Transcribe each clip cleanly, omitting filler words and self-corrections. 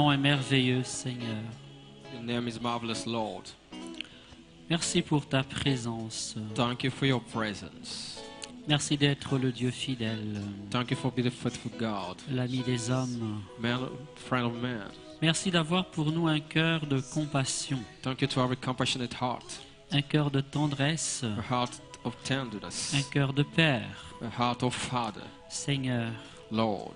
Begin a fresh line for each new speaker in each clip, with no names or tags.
nom est merveilleux, Seigneur.
Your name is marvelous, Lord.
Merci pour ta présence.
Thank you for your presence.
Merci d'être le Dieu fidèle,
Thank you for being a faithful God,
l'ami des hommes.
friend of man.
Merci d'avoir pour nous un cœur de compassion,
Thank you to have a compassionate heart,
un cœur de tendresse,
a heart of tenderness,
un cœur de Père.
a heart of Father.
Seigneur,
Lord,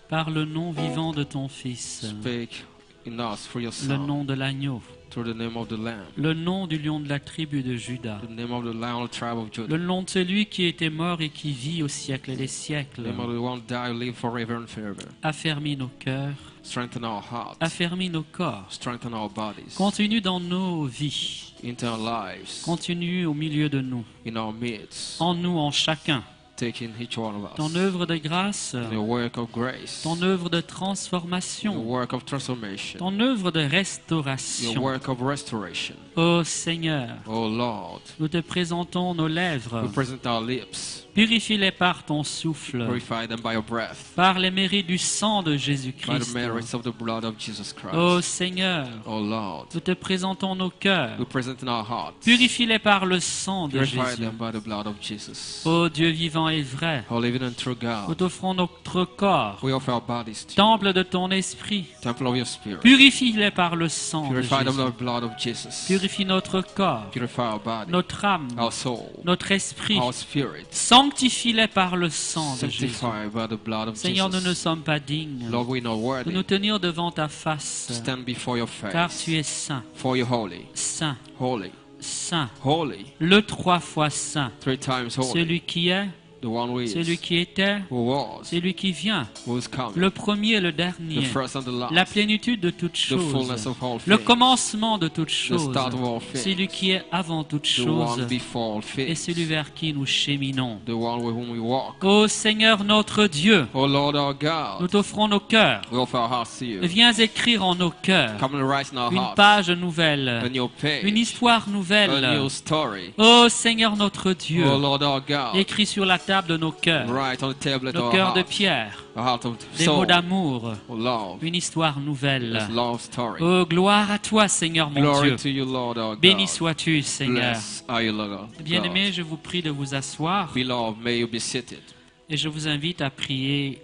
par le nom vivant de ton Fils,
speak in us for your
le
Son,
nom de l'agneau,
through the name of the Lamb,
le nom du lion de la tribu de Juda,
the name of the Lion of the tribe of
le
Judah,
nom de celui qui était mort et qui vit au siècle des
the
siècles.
name of the one that live forever and forever.
Affermis nos cœurs,
Strengthen our hearts,
affermis nos corps.
strengthen our bodies,
Continue dans nos vies,
into our lives,
continue au milieu de nous,
in our midst,
en nous, en chacun.
taking each one of us.
Ton œuvre de grâce,
In your work of grace,
ton œuvre de
your
transformation,
work of transformation,
ton œuvre de
your
restauration.
work of restoration.
Ô Seigneur,
Oh Lord,
nous te présentons nos lèvres.
we present our lips,
Purifie-les par ton souffle,
purify them by your breath,
par les mérites du sang de
by the
Jésus-Christ.
merits of the blood of Jesus Christ.
Ô Seigneur,
Oh Lord,
nous te présentons nos cœurs.
we present in our hearts,
Purifie-les par le sang de
purify
Jésus.
them by the blood of Jesus.
Ô Dieu vivant et vrai,
Oh living and true
nous
God,
t'offrons notre corps,
we offer our bodies to you,
temple de ton esprit.
temple of your spirit.
Purifie-les par le sang de
Purify them
Jésus.
by the blood of Jesus.
Purifie notre corps,
Purify our body,
notre âme,
our soul,
notre esprit.
our spirit.
Sanctifie-les par le sang de Jésus.
Sanctify by the blood of
Seigneur, nous ne
Jesus.
sommes pas dignes
Lord, we are not
de
worthy
nous tenir devant ta face,
to stand before your
car
face,
tu es saint,
for you're holy,
saint,
holy,
saint,
holy,
le 3 fois saint,
3 times holy,
celui qui est,
the one who
celui
is,
qui était,
who was,
celui qui vient,
who is coming,
le premier et le
the
dernier,
first and the
la
last,
plénitude de toutes
the
choses,
fullness of all
le
things,
commencement de toutes
the
choses,
start of all
celui
things,
qui est avant toutes
the
choses
one before all
et
things,
celui vers qui nous cheminons.
the one with whom we walk.
Ô Seigneur notre Dieu,
Oh Lord our
nous
God,
t'offrons nos cœurs.
we offer our hearts to you.
Viens écrire en nos cœurs
Come and write in our
une
hearts
page
a
nouvelle,
new page,
une histoire
a
nouvelle.
new story.
Ô Seigneur notre Dieu,
Oh Lord our God,
écris sur la table de nos cœurs,
write on the tablet of
nos
our
cœurs de
hearts,
pierre,
a heart of
des mots
soul,
d'amour,
of love,
une histoire nouvelle.
this love story.
Oh, gloire à toi, Seigneur mon
Glory
Dieu.
to you, Lord our
Béni
God.
sois-tu, Seigneur.
Bless are you, Lord
Bien-aimés,
God.
je vous prie de vous asseoir
Beloved, may you be seated
et je vous invite à prier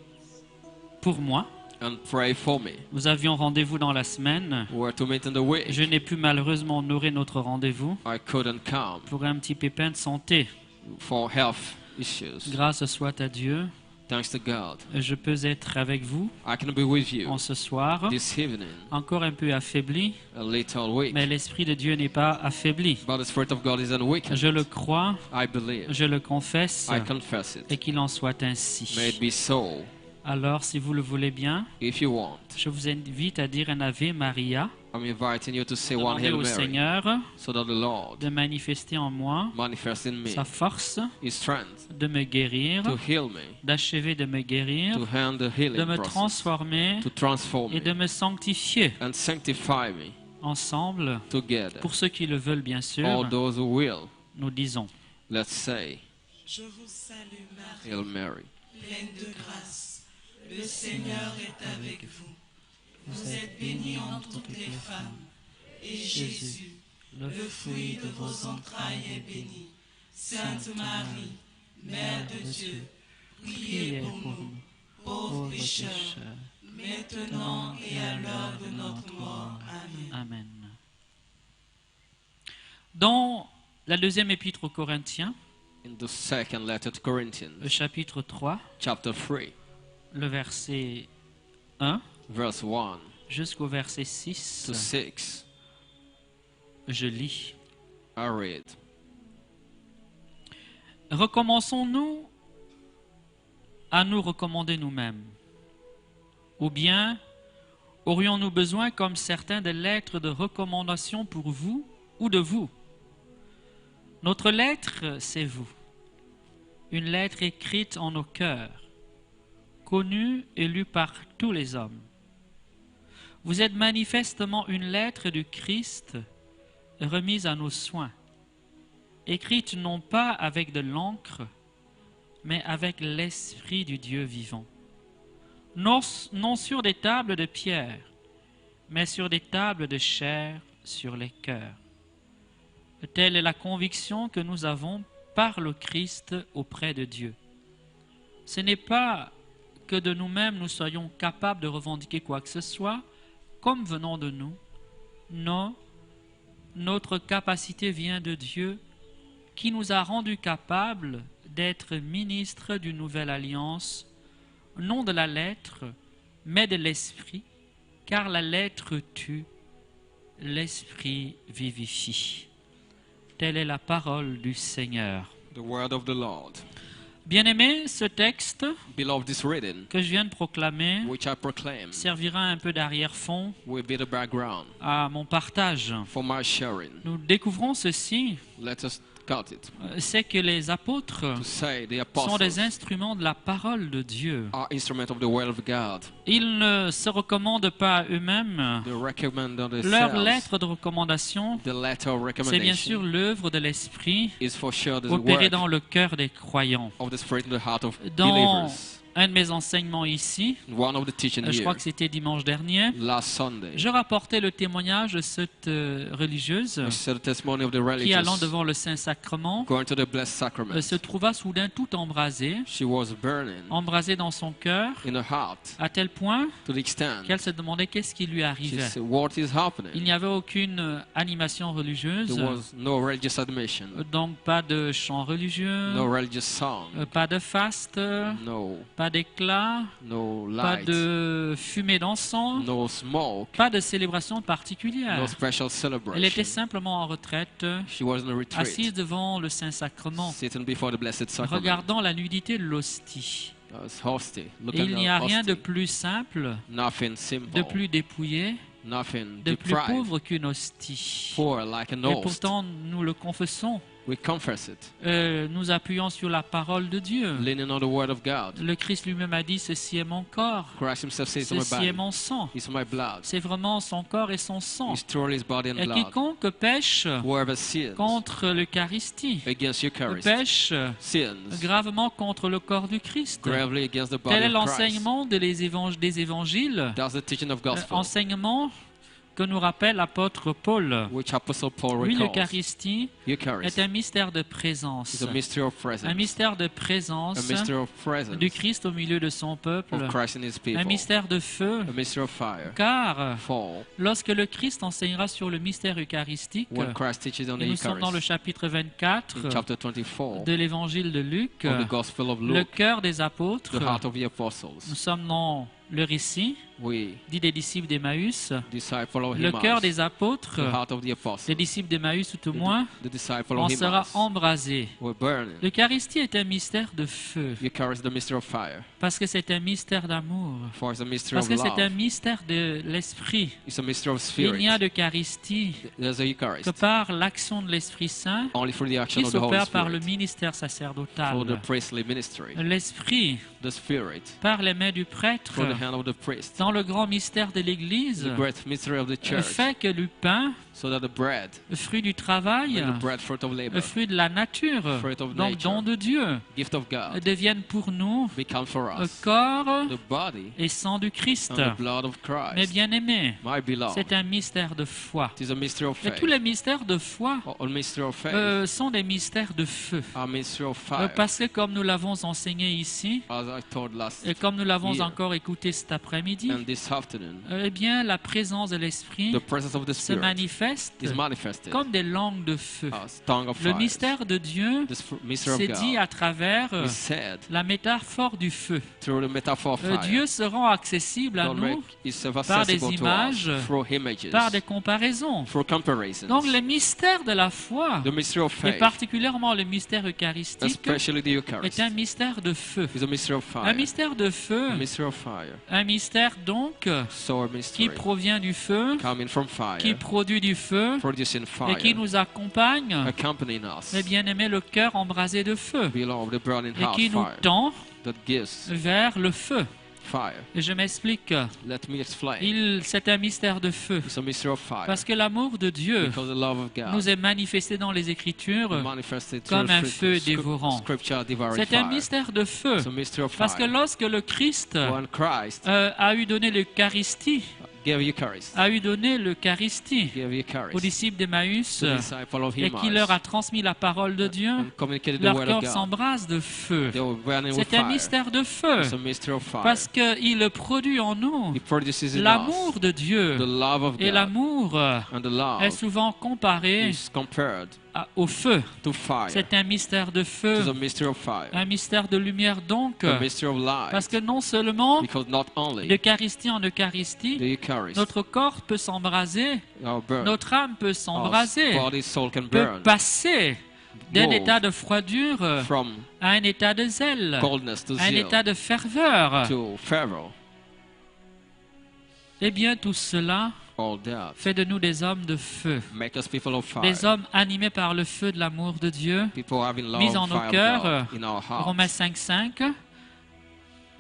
pour moi.
and pray for me.
Nous avions rendez-vous dans la semaine.
We were to meet in the week.
Je n'ai pu malheureusement honorer notre rendez-vous
I couldn't come
pour un petit pépin de santé.
for health issues.
Grâce soit à Dieu,
Thanks to God,
je peux être avec vous
I can be with you
en ce soir,
this evening,
encore un peu affaibli,
a little weak.
mais l'Esprit de Dieu n'est pas affaibli.
But the Spirit of God is unweakened.
Je le crois,
I believe.
je le confesse,
I confess
et
it.
qu'il en soit ainsi.
May it be so.
Alors, si vous le voulez bien,
If you want,
je vous invite à dire un Ave Maria,
I'm inviting you to say one
demander
Hail
au
Mary
Seigneur
so that the Lord
de manifester en moi
manifests in me
sa force,
His strength
de me guérir,
to heal me,
d'achever de me guérir,
to hand the
de
healing
me
process,
transformer
to transform
et de
me
me sanctifier
and sanctify me
ensemble.
together.
Pour ceux qui le veulent, bien sûr,
All those who will,
nous disons.
let's say
Je vous salue Marie,
Hail Mary.
pleine de grâce. Le Seigneur est avec vous. Vous êtes bénie entre toutes les femmes. Et Jésus, le fruit de vos entrailles, est béni. Sainte Marie, Mère de Dieu, priez pour nous, pauvres pécheurs, maintenant et à l'heure de notre mort. Amen.
Amen. Dans la deuxième épître aux Corinthiens,
In the second letter to Corinthians,
le chapitre 3,
chapter 3,
le verset 1
verse 1
jusqu'au verset
to
6,
6,
je lis.
I read.
Recommençons-nous à nous recommander nous-mêmes? Ou bien aurions-nous besoin, comme certains, de lettres de recommandation pour vous ou de vous? Notre lettre, c'est vous. Une lettre écrite en nos cœurs, connue et lue par tous les hommes. Vous êtes manifestement une lettre du Christ remise à nos soins, écrite non pas avec de l'encre, mais avec l'Esprit du Dieu vivant. Non sur des tables de pierre, mais sur des tables de chair sur les cœurs. Telle est la conviction que nous avons par le Christ auprès de Dieu. Ce n'est pas que de nous-mêmes nous soyons capables de revendiquer quoi que ce soit, comme venant de nous. Non, notre capacité vient de Dieu, qui nous a rendus capables d'être ministres d'une nouvelle alliance, non de la lettre, mais de l'esprit, car la lettre tue, l'esprit vivifie. Telle est la parole du Seigneur.
The word of the Lord.
Bien-aimé, ce texte
Beloved, this reading,
que je viens de proclamer
which I proclaim,
servira un peu d'arrière-fond
will be the background
à mon partage.
for my sharing.
Nous découvrons ceci,
Let us cut it.
c'est que les apôtres
To say the
sont des
apostles
instruments de la parole de Dieu.
are instruments of the word of God.
Ils ne se recommandent pas à eux-mêmes.
They recommend on
Leur
themselves.
lettre de recommandation,
The letter of
c'est bien sûr
recommendation
l'œuvre de l'Esprit
is for sure the
opérée
work
dans le cœur des croyants.
of the Spirit in the heart of
Dans
believers.
un de mes enseignements ici,
One of the teaching
je crois
here,
que c'était dimanche dernier,
last Sunday,
je rapportais le témoignage de cette religieuse
we said the testimony of the
qui, allant
religious
devant le Saint-Sacrement,
going to the blessed sacrament.
se trouva soudain tout embrasée,
She was burning
embrasée dans son cœur,
in her heart
à tel point
to the extent
qu'elle se demandait qu'est-ce qui lui
she
arrivait.
said, what is
Il
happening?
n'y avait aucune animation
There
religieuse,
was no religious admission,
donc pas de chant religieux,
no religious song,
pas de faste,
no
pas d'éclat,
no
pas
light,
de fumée d'encens,
no smoke,
pas de célébration particulière.
no special
Elle était
celebration.
simplement en retraite,
She was in a
assise
retreat,
devant le Saint-Sacrement,
sitting before the blessed sacrament.
regardant la nudité de l'hostie.
As hosty,
Et
looking
il n'y a
at
rien de
hosty.
plus simple,
Nothing
de
simple,
plus dépouillé,
nothing
de plus
deprived,
pauvre qu'une hostie.
poor like an
Et
host.
pourtant, nous le confessons,
We confess it,
nous appuyons sur la parole de Dieu.
leaning on the word of God.
Le Christ lui-même a dit, ceci est mon corps,
Christ himself says, "It's my
ceci est
body,
mon sang.
it's my blood,
C'est vraiment son corps et son sang.
it's truly his body and
Et
blood."
quiconque pêche
Whoever sins
contre l'Eucharistie,
against Eucharist
pêche
sins
gravement contre le corps du Christ.
gravely against the
Tel
body
est
of Christ.
l'enseignement des évangiles,
That's the teaching of gospel,
enseignement que nous rappelle l'apôtre Paul.
which Apostle Paul
Oui,
recalls.
l'Eucharistie
Eucharist
est un mystère de présence.
is a mystery of
Un
presence,
mystère de
a
présence
mystery of presence
du Christ au milieu de son peuple.
of Christ and his
Un
people,
mystère de feu.
a mystery of fire.
Car
For
lorsque le Christ enseignera sur le mystère eucharistique,
when Christ teaches on the
et nous sommes dans le
Eucharist,
chapitre 24
in chapter 24
de l'évangile de Luc,
of the Gospel of
le
Luke,
cœur des apôtres,
the heart of the
nous
apostles,
sommes dans le récit
we,
dit des disciples d'Emmaüs,
disciple of
le cœur
Emmaus,
des apôtres,
the heart of the
des
apostles,
disciples d'Emmaüs tout au moins,
the disciple
en
of
sera
Emmaus,
embrasé.
were burning.
L'Eucharistie est un mystère de feu,
Eucharist is the mystery of fire,
parce que c'est un mystère d'amour,
for it's a mystery
parce
of
que c'est un
love,
mystère de l'Esprit.
it's a mystery of
Il n'y a
spirit.
d'Eucharistie
There's a
que
Eucharist,
par l'action de l'Esprit Saint
only through the action
qui
of the Holy
s'opère par le
Spirit,
ministère
for the
sacerdotal.
priestly ministry,
L'Esprit,
the Spirit,
par les mains du prêtre,
through the hand of the priest,
dans le grand mystère de l'Église,
the great mystery of the church,
fait que le pain,
so that the bread,
le fruit du travail,
and the bread fruit of
le
labor,
fruit de la nature,
Fruit of
donc
nature.
don de Dieu,
gift of God,
deviennent pour nous
become for
le
us
corps
the body
et sang du Christ.
and the blood of
Mais
Christ.
bien aimé,
My beloved,
c'est un mystère de foi.
it is a mystery of
Et
faith.
tous les mystères de foi
All mystery of faith
sont des mystères de feu.
are mystery of fire.
Parce que comme nous l'avons enseigné ici,
As I told last
et comme nous l'avons
year
encore écouté cet après-midi,
and this afternoon,
eh bien la présence de l'Esprit
the presence of the
se
Spirit
manifeste
is manifested
comme des langues de feu.
as tongue of
Le
fire.
mystère de Dieu
This mystery
c'est
of
dit
God
à travers
is said
la métaphore du feu.
through the metaphor of fire.
Dieu se rend accessible à
God
nous
make itself
par des
accessible to
images,
us through images,
par des comparaisons.
through comparisons.
Donc le mystère de la foi,
The mystery of
et
faith,
particulièrement le mystère eucharistique,
especially the
est
Eucharist,
un mystère de feu.
is a mystery of
Un
fire.
mystère de feu,
A mystery of fire.
un mystère donc
So a
qui
mystery
provient du feu,
coming from
qui
fire,
produit du feu
producing
et qui
fire,
nous accompagne,
accompanying us.
mais bien aimé le cœur embrasé de feu,
Beloved, the burning
et
heart
qui nous
fire
tend
that gives
vers le feu.
fire.
Et je m'explique,
Let me explain.
c'est un mystère de feu,
It's a mystery of fire.
parce que l'amour de Dieu
Because the love of God
nous est manifesté dans les Écritures
manifested
comme
through
un feu dévorant.
Scripture devouring
C'est un
fire.
mystère de feu,
It's a mystery of
parce que
fire.
lorsque le Christ
When Christ
a eu donné l'Eucharistie,
gave Eucharist,
a eu donné l'Eucharistie
gave
aux
Eucharist
disciples d'Emmaüs
to the disciple of
et qui leur
Emmaus,
a transmis la parole de Dieu,
and communicated the
leur
word
cœur
of God.
s'embrase de feu.
They were burning with
C'est un
fire.
mystère de feu
It's a mystery of fire.
parce qu'il produit en nous
He produces in
l'amour
us
de Dieu.
the love of
Et
God,
l'amour
and the love
est souvent comparé
is compared
au feu.
to fire.
C'est un mystère de
It
feu,
is a mystery of fire,
un mystère de lumière donc,
a mystery of
parce
light,
que non seulement
because not only
d'Eucharistie en
the
Eucharistie,
Eucharist,
notre corps peut s'embraser,
our burn,
notre âme peut
our
s'embraser,
body, soul can
peut
burn
passer d'un
Move
état de froidure
from
à un état de zèle,
coldness to
à un
zeal
état de ferveur.
to fervor.
Eh bien, tout cela
All that
fait de nous des hommes de feu,
make us people of fire,
des hommes animés par le feu de l'amour de Dieu,
people having love
mis en
and
nos
fire
cœurs.
of God in our
Romains
hearts.
5.5,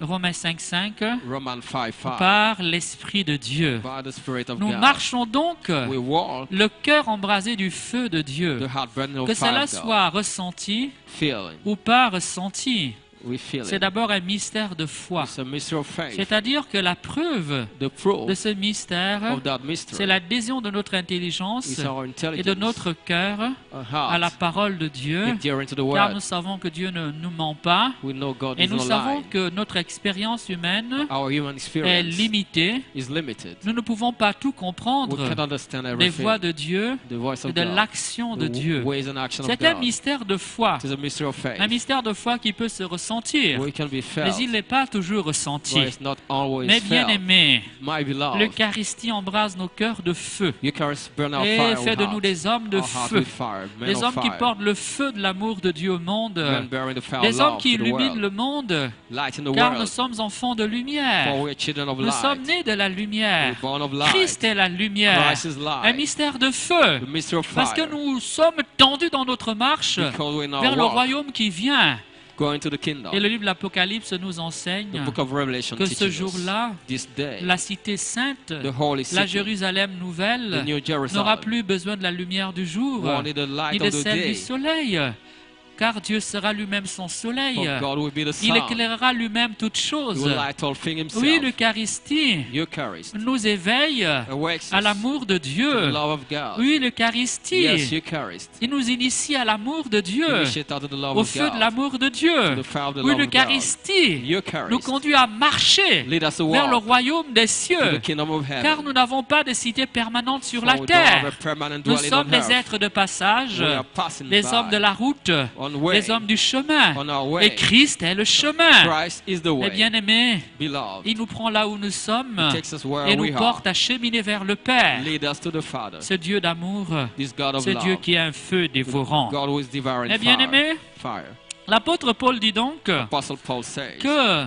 Romains 5.5,
Romans 5:5.
par l'Esprit de Dieu.
By the Spirit of
Nous
God,
marchons donc
we walk
le cœur embrasé du feu de Dieu,
the heart burning of
que
fire
cela
of God.
soit ressenti
Feeling,
ou pas ressenti.
we feel
C'est
it.
d'abord un mystère de foi.
It's a mystery of faith.
C'est-à-dire que la preuve
The proof
de ce mystère,
of that mystery
c'est l'adhésion de notre intelligence
is our
et
intelligence,
de notre cœur
our
à la
heart,
parole de Dieu,
adhering to the
car
word.
nous savons que Dieu ne nous ment pas
We know God
et
is
nous
not
savons
lying.
que notre expérience humaine
Our human
est
experience
limitée.
is limited.
Nous ne pouvons pas tout
We
comprendre
cannot understand
des
everything.
voies de Dieu
The voice
et
of
de
God,
l'action de
the
Dieu.
ways and action of
C'est un
God.
mystère de foi,
It is a mystery of faith.
un mystère de foi qui peut se ressentir,
We can be
mais
felt,
il n'est pas toujours
but
ressenti.
it's not always
Mais bien
felt.
aimé,
My beloved,
l'Eucharistie embrase nos cœurs de feu
Eucharist burn our
et
fire
fait
with
de nous
heart.
des hommes de
Our heart
feu,
with fire, men
des
of
hommes qui
fire.
portent le feu de l'amour de Dieu au monde,
Men bearing the fire of
des hommes
love
qui
to the
illuminent
world.
le monde,
Light in the
car nous
world,
sommes enfants de
for
lumière.
we are children of
Nous sommes
light.
nés de la lumière.
We're born of light.
Christ est la lumière.
Christ is light.
Un mystère de feu.
The mystery of
Parce que
fire.
nous sommes tendus dans notre marche
Because we're in our
vers le
walk,
royaume qui vient.
going to the kingdom.
Et le livre de l'Apocalypse nous
The
enseigne
book of Revelation
que ce
teaches us
jour-là,
this day,
la cité sainte,
the holy
la
city,
Jérusalem
the
nouvelle,
new
n'aura
Jerusalem,
plus besoin de la lumière du jour,
won't need the
ni
light
de
of the
celle du
day,
soleil, car Dieu sera lui-même son soleil.
for God will be the
Il
sun.
éclairera lui-même toutes
He
choses.
will light all things himself.
Oui, l'Eucharistie
Eucharist
nous éveille
awakes
à
us
l'amour de
to the
Dieu.
love of God.
Oui,
Yes,
l'Eucharistie,
Eucharist.
il nous initie à l'amour de Dieu,
Initiate out of the love
au
of
feu de
God,
l'amour de
to
Dieu.
the fire of the
Oui,
love of God.
l'Eucharistie nous
Eucharist
conduit à marcher
lead us to
vers le
walk
royaume des
to
cieux,
the kingdom of
car
heaven.
nous n'avons pas de cité permanente sur
For
la
we don't have a
terre.
permanent
Nous
dwelling
sommes
on
des
earth.
êtres de passage,
We are passing
des
by
hommes de la route,
on way,
des hommes du chemin.
on our way.
Et Christ est le chemin.
Christ is the
Eh
way.
bien aimé,
Beloved,
il nous prend là où nous sommes
He takes us where
et
we
nous
are.
porte à cheminer vers le Père.
Lead us to the Father.
Ce Dieu d'amour,
This God of
ce Dieu
love.
qui est un feu dévorant.
God who is devouring
Eh bien
fire.
aimé,
Fire.
l'apôtre Paul dit donc
Apostle Paul says
que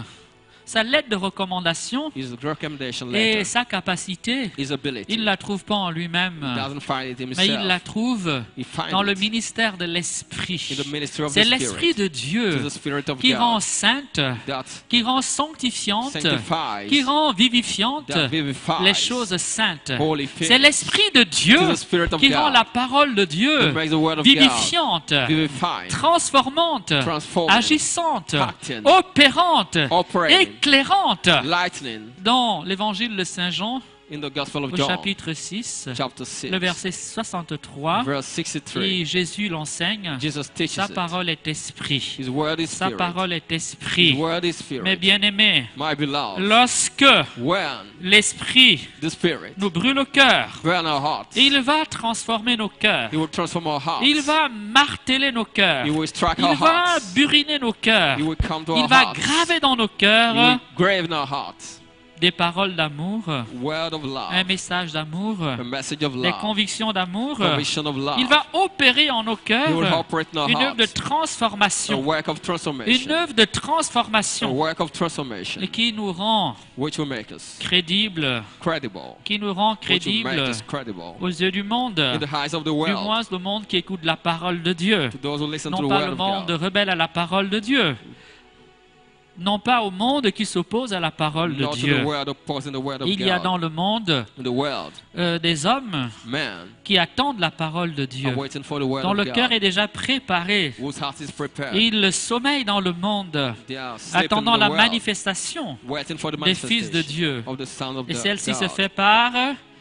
sa lettre de recommandation
his recommendation
et
letter,
sa capacité,
his ability,
il ne la trouve pas en lui-même,
doesn't find it
mais il la
himself.
trouve
He finds
dans le
it
ministère de
in
l'Esprit.
the ministry of
C'est
the
l'Esprit
Spirit.
de
It
Dieu
is the Spirit of
qui rend
God
sainte,
that
qui rend sanctifiante,
sanctifies,
qui rend vivifiante
that vivifies,
les choses saintes.
holy things.
C'est l'Esprit de Dieu
It is the Spirit of
qui rend
God
la parole de
that
Dieu
makes the word of God
vivifiante,
vivifying,
transformante,
transforming,
agissante,
acting,
opérante,
operating,
éclairante.
lightning.
Dans l'évangile de Saint Jean,
In the Gospel of
au
John,
chapitre 6,
chapter 6,
le verset 63,
verse 63,
et Jésus l'enseigne,
Jesus teaches
sa
it.
parole est esprit.
His word is
Sa
spirit.
parole est
His
esprit.
word is
Mais
spirit.
bien aimé,
My beloved,
lorsque
when
l'esprit
the spirit
nous brûle au cœur,
burn our hearts,
il va transformer nos cœurs.
He will transform our hearts.
Il va marteler nos cœurs.
He will strike
Il
our
va
hearts.
buriner nos cœurs.
He will come to
Il
our
va
hearts.
graver dans nos
He will
cœurs
grave in our hearts.
des paroles d'amour,
Word of
un
love.
message d'amour,
A message of
des
love.
convictions d'amour.
Conviction of love.
Il va opérer en nos
He will
cœurs
operate in our
une œuvre de
hearts. A
transformation.
work of
Une
transformation.
œuvre de
A
transformation
work of transformation.
et qui nous rend
Which will make us
crédibles,
credible.
qui nous rend
Which will make
crédibles
us credible.
aux yeux du monde,
In the eyes of the
du
world.
moins le monde qui écoute la parole de Dieu,
To those who listen to
non
the
pas
word
le
of
monde
God.
rebelle à la parole de Dieu. non pas au monde qui s'oppose à la parole de
not to the
Dieu.
word opposing the word of
Il y a dans
God.
le monde
In the world,
des hommes
man
qui attendent la parole de Dieu,
are waiting for the word
dont
of
le cœur
God,
est déjà préparé.
whose heart is prepared.
Et ils sommeillent dans le monde,
They are sleeping
attendant
in the
la
world,
manifestation
waiting for the
des fils de
manifestation
Dieu.
of the Son of
Et celle-ci se
God.
fait par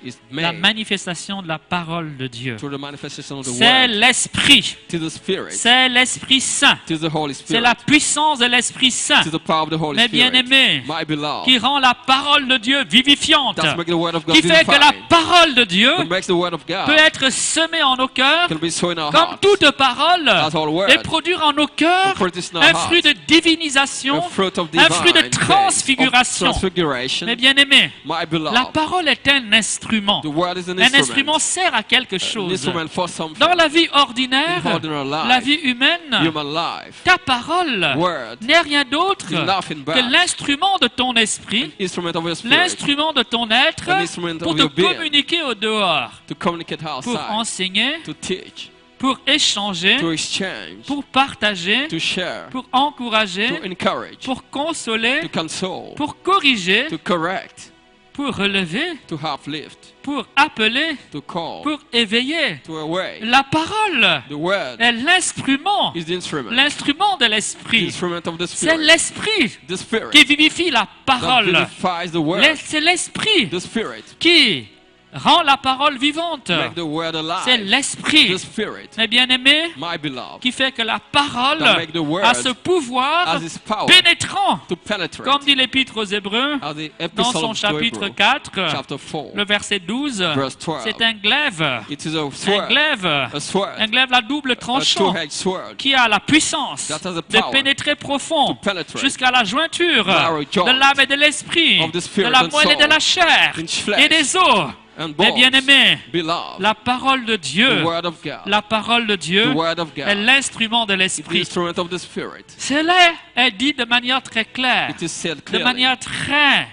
Is
la
made
manifestation de la parole de Dieu.
through the manifestation of the
C'est
word
l'Esprit,
to the Spirit,
c'est l'Esprit Saint,
to the Holy
c'est
Spirit,
la puissance de l'Esprit Saint
to the power of the Holy
Mes
Spirit.
bien-aimés,
My beloved,
qui rend la parole de Dieu vivifiante,
that's making the word of God
qui fait que la
vivified.
parole de Dieu
What makes the word of
peut
God
être semée en nos cœurs
can be sown in our
comme
hearts,
toute parole
as all word,
et produire en nos cœurs
and produce in our
un
hearts
fruit de divinisation,
a fruit of
un fruit de
divine
transfiguration.
of transfiguration.
Mes bien-aimés,
My
la
beloved,
parole est un instrument.
the word is an
Un instrument
instrument,
sert à quelque
an
chose.
instrument for something.
Dans la vie ordinaire,
In ordinary life,
la vie humaine,
human life,
ta parole
word
n'est rien d'autre
is nothing
que
but
l'instrument de ton esprit,
instrument of your spirit
l'instrument de ton être
An instrument
pour
of
te
your being.
communiquer au dehors,
to communicate
pour
outside,
enseigner,
to teach,
pour échanger,
to exchange,
pour partager,
to share,
pour
to
encourager,
encourage,
pour consoler,
to console,
pour corriger,
to correct,
pour relever,
to uplift,
pour appeler,
to call,
pour éveiller.
to awake.
La parole
The word
est l'instrument,
is the instrument,
l'instrument de
the
l'esprit.
instrument of the
C'est
Spirit,
l'esprit
the Spirit
qui vivifie la
that
parole.
vivifies the word,
C'est l'esprit
the Spirit
qui rend la parole vivante.
make the word
C'est
alive,
l'esprit,
the Spirit,
mes bien-aimés,
my beloved,
qui fait que la parole
that make the word
a ce pouvoir
has its power
pénétrant.
to penetrate,
Comme dit l'Épître aux Hébreux,
as the
dans
epistle
son
of
chapitre
Hebrews,
4,
chapter 4,
le verset 12,
verse 12.
c'est un glaive.
It is a
Un
sword,
glaive,
a sword,
un glaive à double
a
tranchant
two-edged sword,
qui a la puissance
that has the
de
power
pénétrer profond
to penetrate
jusqu'à la jointure
narrow joint
de l'âme et de l'esprit,
of the spirit
de la
and
moelle et de
soul,
la chair
in flesh
et des os.
and
Mes
bones.
bien-aimés,
Beloved,
la parole de
the
Dieu,
word of God,
la parole de
the
Dieu
word of
est
God,
l'instrument de
it is the
l'esprit.
instrument of the Spirit.
Cela est dit de manière très claire,
It is said
de
clearly,
manière très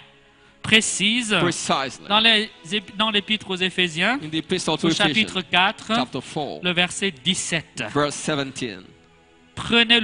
précise
precisely,
dans l'épître aux Éphésiens,
in the epistle to
au
Ephesians,
chapitre 4,
chapter 4,
le verset 17.
verse 17.
Prenez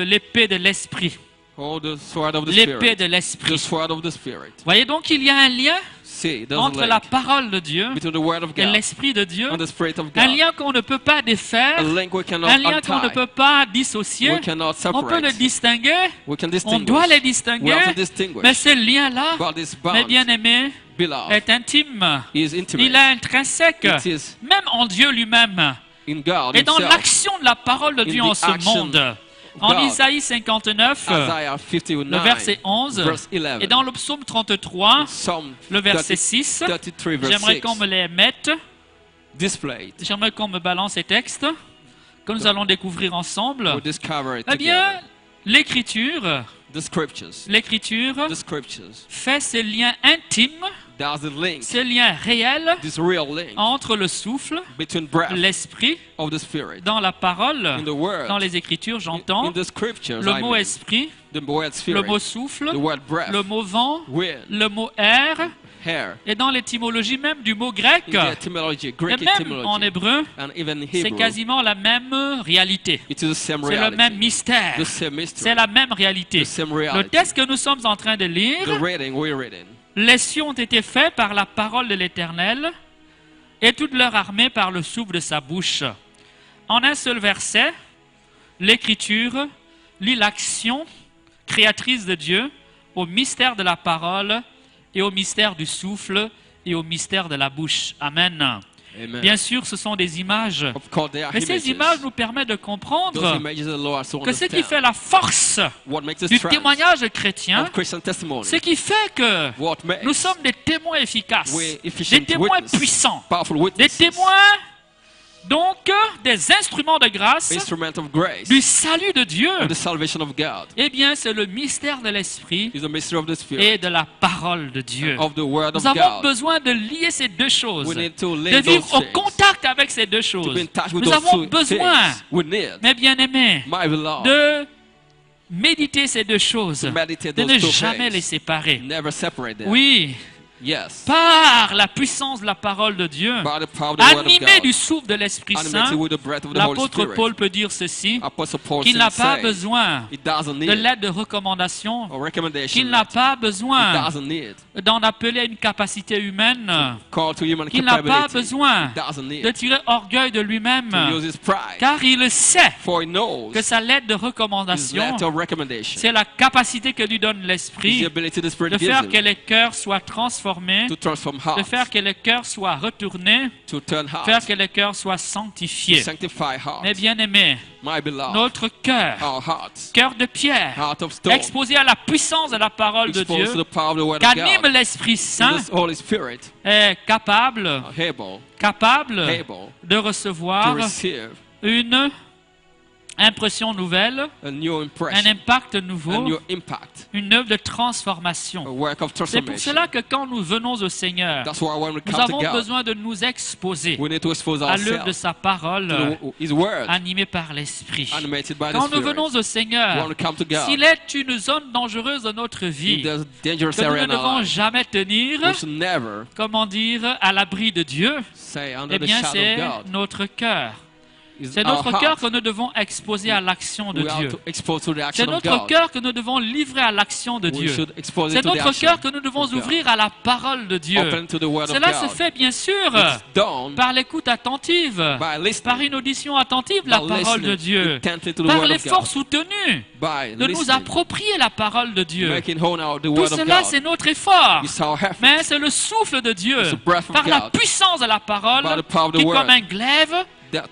l'épée de l'esprit.
Oh, the sword of the
L'épée
Spirit.
de
The
l'esprit.
sword of the Spirit.
Voyez donc qu'il y a un lien
See, there's
entre
a
la
link
parole de Dieu
between the word of
et
God
l'esprit de Dieu,
and the Spirit of
un
God.
lien qu'on ne peut pas défaire,
A link we cannot
un lien qu'on ne
untie.
peut pas dissocier.
We cannot
On peut le
separate.
distinguer,
We can
on
distinguish.
doit les
We
distinguer,
have to
mais
distinguish.
ce lien-là,
God is
mes
bound,
bien-aimés,
beloved.
est intime.
He is intimate.
Il est intrinsèque,
It is
même en Dieu lui-même,
in God
et dans
himself.
l'action de la parole de Dieu
In
en
the
ce
action
monde. En
God.
Isaïe 59,
Isaiah
le
59,
verset 11,
verse 11.
et dans le psaume 33,
Psalm
le verset
30,
6,
33, verse
j'aimerais
6,
qu'on me les mette,
displayed.
j'aimerais qu'on me balance ces textes, que nous allons découvrir ensemble.
We'll discover it
Eh bien,
together.
l'écriture
The scriptures. The scriptures.
fait ce lien intime,
There's a link,
ce lien réel
this real link
entre le souffle,
between breath
l'esprit,
of the Spirit
dans la parole,
in the word.
dans les Écritures,
In
j'entends,
the scriptures,
le
I
mot
mean,
esprit,
the word
le
Spirit,
mot souffle,
the word breath,
le mot vent,
wind,
le mot air,
hair.
et dans l'étymologie même du mot grec,
In the etymology,
et
Greek
même en
etymology,
hébreu,
and even in
c'est
Hebrew,
quasiment la même réalité.
it is the same
C'est le
reality.
même mystère.
The same mystery.
C'est la même réalité.
The same
Le
reality.
texte que nous sommes en train de
The
lire,
reading we're reading.
les cieux ont été faits par la parole de l'Éternel et toute leur armée par le souffle de sa bouche. En un seul verset, l'Écriture lit l'action créatrice de Dieu au mystère de la parole et au mystère du souffle et au mystère de la bouche. Amen.
Amen.
Bien sûr, ce sont des images,
Of course, they are
mais ces
images.
images nous permettent de
Those
comprendre
images allow us to
que ce qui
understand
fait la force
what makes us
du
strength
témoignage chrétien,
of Christian testimony.
ce qui fait que
What makes
nous sommes des témoins efficaces,
we efficient
des témoins
witness,
puissants,
powerful
des
witnesses,
témoins, donc des instruments de grâce
instrument of grace,
du salut de Dieu.
of the salvation of God.
Eh bien, c'est le mystère de l'Esprit
Is the mystery of the Spirit,
et de la parole de Dieu.
of the Word of
Nous avons
God.
besoin de lier ces deux choses,
We need to
de
link
vivre
those
au
things,
contact avec ces deux
to
choses.
be in touch with
Nous
those
avons
two
besoin,
things. We need,
mes bien-aimés,
my beloved,
de méditer ces deux choses,
to meditate
de
those
ne
two
jamais les
things.
séparer.
Never separate them.
Oui,
Yes.
par la puissance de la parole de Dieu,
By the power of the word of
animé
God.
du souffle de l'Esprit Saint,
Animated with the breath of the Holy
l'apôtre
Spirit.
Paul peut dire ceci,
Apostle Paul
qu'il n'a pas
say,
besoin
he doesn't
de
need
l'aide de recommandation,
a recommendation.
qu'il n'a pas
He
besoin
doesn't need
d'en appeler à une capacité humaine,
call to human
qu'il n'a pas
capability.
besoin
He doesn't need
de tirer orgueil de lui-même,
to use his pride.
car il sait
For he knows
que sa lettre de
his
recommandation,
letter of recommendation.
c'est la capacité que lui donne
Is the
l'Esprit
ability the Spirit
de
gives
faire
him
que les cœurs soient transformés,
to transform
de
hearts,
faire que les cœurs soient retournés,
to turn
faire
hearts,
que les cœurs soient
to
sanctifiés.
sanctify hearts.
Mais bien aimé,
My beloved,
notre cœur,
our hearts,
cœur de pierre,
heart of stone,
exposé à la puissance de la parole de
exposed to
Dieu,
the power of the word of
qu'anime
God.
l'Esprit Saint,
The Holy Spirit,
est capable
able
de
to
recevoir
receive
une impression nouvelle,
a new
un
impression,
impact
a
nouveau,
new impact,
une œuvre de
a
transformation.
work of
C'est pour
transformation.
cela que quand nous venons au Seigneur,
That's why when we
nous
come to
avons
God,
besoin de nous exposer
we need to expose
à l'œuvre de
ourselves
sa parole,
to His word,
animée par l'Esprit.
animated by the
Quand nous
Spirit.
venons au
When
Seigneur,
we come to God,
s'il est une zone dangereuse de notre vie,
if there's a dangerous
que nous
area
ne
in our
devons
life,
jamais tenir,
we should never
comment dire, à l'abri de Dieu,
say under
eh
the
bien
shadow
c'est
of God.
notre cœur.
It's
C'est
our
notre cœur
heart.
que nous devons exposer à l'action de
We are
Dieu.
to expose to the
C'est
action of
notre
God.
cœur que nous devons livrer à l'action de
We
Dieu.
should expose
C'est
it to the
notre
action
cœur que nous devons
of God.
ouvrir à la parole de Dieu.
Open to the word of
Cela se
God.
fait bien sûr
It's done
par l'écoute attentive,
by listening,
par une audition attentive de la
by
parole de
listening
Dieu,
intently to the
par
word of
l'effort
God,
soutenu
by
de nous
listening,
approprier la parole de Dieu.
making known out the
Tout
word of
cela,
God.
c'est notre effort.
It's our effort.
Mais c'est le souffle de Dieu,
It's the breath of
par la
God,
puissance de la parole,
by the power of the
qui
word,
comme un glaive
that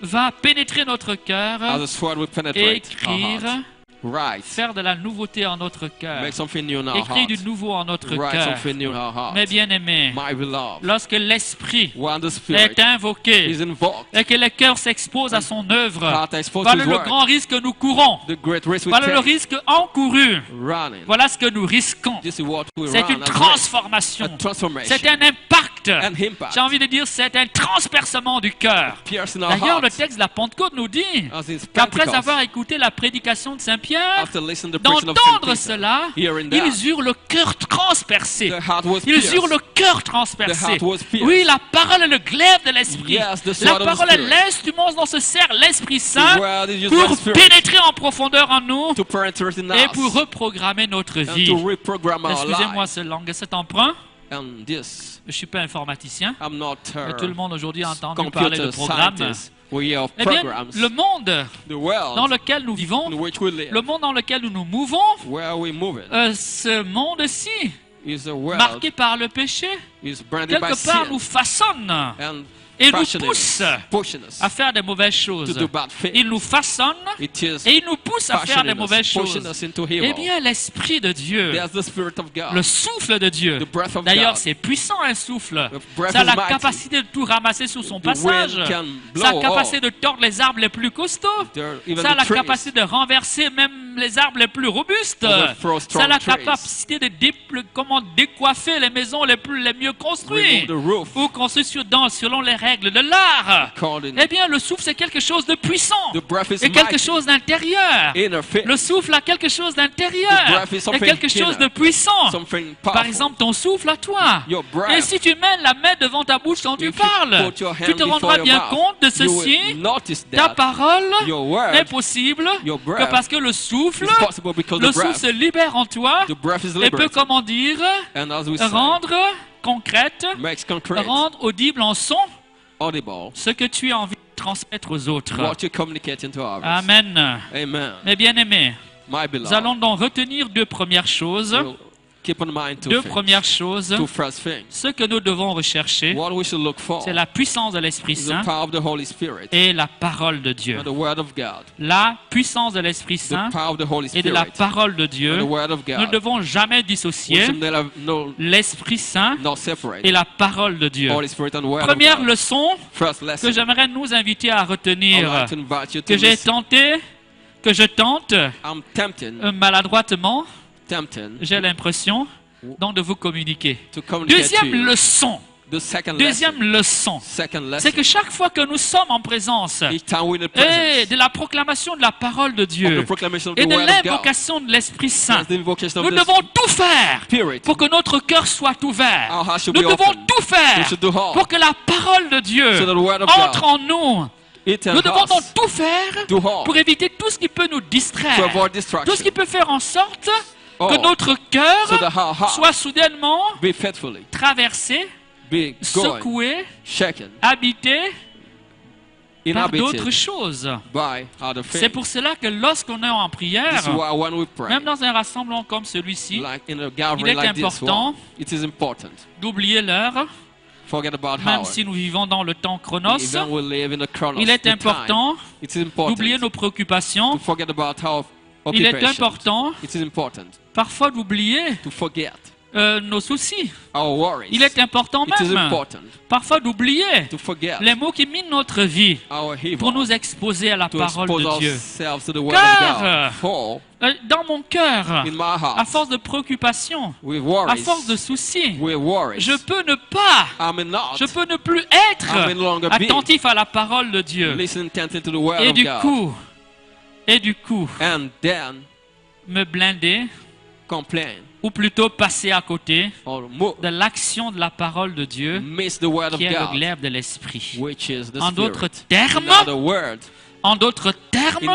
va pénétrer notre cœur
as a sword will
et
penetrate our
écrire,
heart. Right.
faire de la nouveauté en notre cœur,
Make something new in our
écrire
heart.
du nouveau en notre
Write
cœur.
something new in our heart.
Mais bien aimé,
My beloved,
lorsque l'Esprit
when the Spirit
est invoqué
is invoked,
et que le cœur s'expose à son œuvre,
heart exposed
voilà
to His
le
word,
grand risque que nous courons.
the great risk we
Voilà le
take,
risque encouru.
running.
Voilà ce que nous risquons.
This is what we
C'est
run
une
as race.
transformation.
A transformation.
C'est un impact.
An impact.
J'ai envie de dire, c'est un transpercement du cœur.
Piercing our
D'ailleurs, le
hearts.
texte de la Pentecôte nous dit
As is
qu'après
Pentecost,
avoir écouté la prédication de Saint Pierre,
after listening to the preaching of Saint
d'entendre
Peter,
cela,
hearing that,
ils eurent le cœur transpercé.
the heart was
Ils
pierced.
eurent le cœur
The
transpercé.
heart was pierced.
Oui, la parole est le glaive de l'Esprit.
Yes, the
La
sword of the
parole est
Spirit.
l'instrument dont se sert l'Esprit
The
Saint
word is used by
pour
the Spirit
pénétrer en profondeur en nous
to penetrate in
et
us
pour reprogrammer notre
and
vie.
to reprogram our
Excusez-moi
life.
ce langue, cet emprunt.
And this,
Je ne suis pas informaticien.
I'm not
Mais tout le monde aujourd'hui a entendu parler de
computer
programme.
scientist. We hear of
Eh bien,
programs.
le monde
The world
dans lequel nous vivons,
in which we live,
le monde dans lequel nous nous mouvons,
where we move it,
ce monde-ci,
is a world
marqué par le péché,
is branded by
quelque part
sin
nous façonne
and
et nous
fashioning
pousse
us, pushing us
à faire des mauvaises
to
choses.
do bad things.
Il nous façonne
It is
et il nous pousse à faire des
fashioning
mauvaises
us, pushing
choses.
us into
Eh
evil.
bien, l'Esprit de Dieu,
There's the Spirit of God.
le souffle de Dieu,
The breath of
d'ailleurs,
God.
c'est puissant un souffle.
The breath
Ça a
is
la
mighty.
capacité de tout ramasser sous son
The
passage.
wind can blow
Ça a la capacité
all.
de tordre les arbres les plus costauds.
There, even
Ça a
the
la
trees.
capacité de renverser même les arbres les plus robustes.
Overthrow strong
Ça a la
trees.
capacité de comment décoiffer les maisons les mieux construites
Remove the roof
ou construire selon les règles de l'art.
according
Eh bien, le souffle, c'est quelque chose de puissant
the breath is
et quelque
mighty.
chose d'intérieur.
Inner fit.
Le souffle a quelque chose
The
d'intérieur
breath is
et
something
quelque chose
inner.
de puissant.
Something
Par
powerful.
exemple, ton souffle à toi.
Your breath.
Et si tu mets la main devant ta bouche quand tu
If you
parles,
put your hand
tu te
before
rendras
your
bien
mouth,
compte de
you will
ceci.
notice
Ta
that
parole
your word
n'est possible
your
que
breath
parce que le souffle,
is possible because
le
the
souffle
breath,
se libère en toi
the breath is
et peut,
liberated.
comment dire,
And as we say,
rendre concrète,
makes concrete,
rendre audible en son
audible,
ce que tu as envie de transmettre aux autres.
what you communicate into others.
Amen.
Amen.
Mes bien-aimés,
My
nous
beloved,
allons donc retenir deux premières choses.
we'll keep in mind
Deux
two
premières choses.
first things.
Ce que nous devons rechercher,
What we should look for
c'est la puissance de l'Esprit
is the
Saint
power of the Holy Spirit
et la parole de Dieu.
and the Word of God.
La puissance de l'Esprit
The
Saint
power of the Holy
et de la
Spirit
parole de
and the
Dieu.
Word of
Nous ne
God.
devons jamais
We
dissocier
should never
l'Esprit Saint
not separate
et la parole de Dieu.
Holy Spirit and Word of
Première
God.
leçon
First
que
lesson,
j'aimerais nous inviter à
I would
retenir,
like to invite you to
que j'ai
listen.
tenté, que je tente
I'm
maladroitement,
tempted
j'ai l'impression, donc de vous communiquer.
to communicate to
Deuxième
you.
leçon,
The second
Deuxième leçon,
Second
c'est
lesson.
que chaque fois que nous sommes en présence
Each time we're in the
et
presence
de la proclamation de la parole de
of the
Dieu
proclamation of
et
the
de
word of God,
l'invocation de l'Esprit Saint,
as the invocation
nous
of the
devons tout faire
Spirit,
pour que notre cœur soit ouvert.
our heart should
Nous
be
devons
open.
tout faire
We should do all.
pour que la parole de Dieu
So that the word of
entre
God
en nous.
It
Nous
and
devons donc
us
tout faire
do all
pour éviter tout ce qui peut nous
to
distraire.
avoid
Tout ce
distraction.
qui peut faire en sorte que
All.
notre cœur
So that our heart
soit soudainement
be faithfully,
traversé,
be going,
secoué,
shaken,
habité par d'autres
inhabited
choses.
by other
C'est
faith.
pour cela que lorsqu'on est en
This
prière,
is why when we pray,
même dans un rassemblement comme celui-ci,
like in a
il
gathering
est
like this
important
one, it is important.
d'oublier l'heure,
Forget about
même
how.
si nous vivons dans le temps chronos.
Even we live in the chronos,
Il est
the time,
important
it is important
d'oublier nos préoccupations.
to forget about our
Il est
occupation.
important
It is important
parfois d'oublier
to forget
nos soucis.
our worries.
Il est important
It is
même
important
parfois d'oublier
to forget
les mots qui minent notre vie
our evil,
pour nous exposer à la
to
parole
expose
de Dieu.
ourselves to the word
Car,
of God. For
Dans mon cœur,
in my
à
heart,
force de préoccupation,
with
à
worries,
force de soucis,
with worries,
je peux ne pas,
I may not
je peux ne plus être
I may no longer be
attentif à la parole de Dieu.
listen intently to the word
Et
of
du
God.
coup,
And then
me blinder,
complain
ou plutôt passer à côté
or
de l'action de la parole de Dieu,
miss the word of
qui est le
God,
glaive de l'esprit.
which is the
En d'autres
Spirit.
termes,
In other words,
en d'autres termes,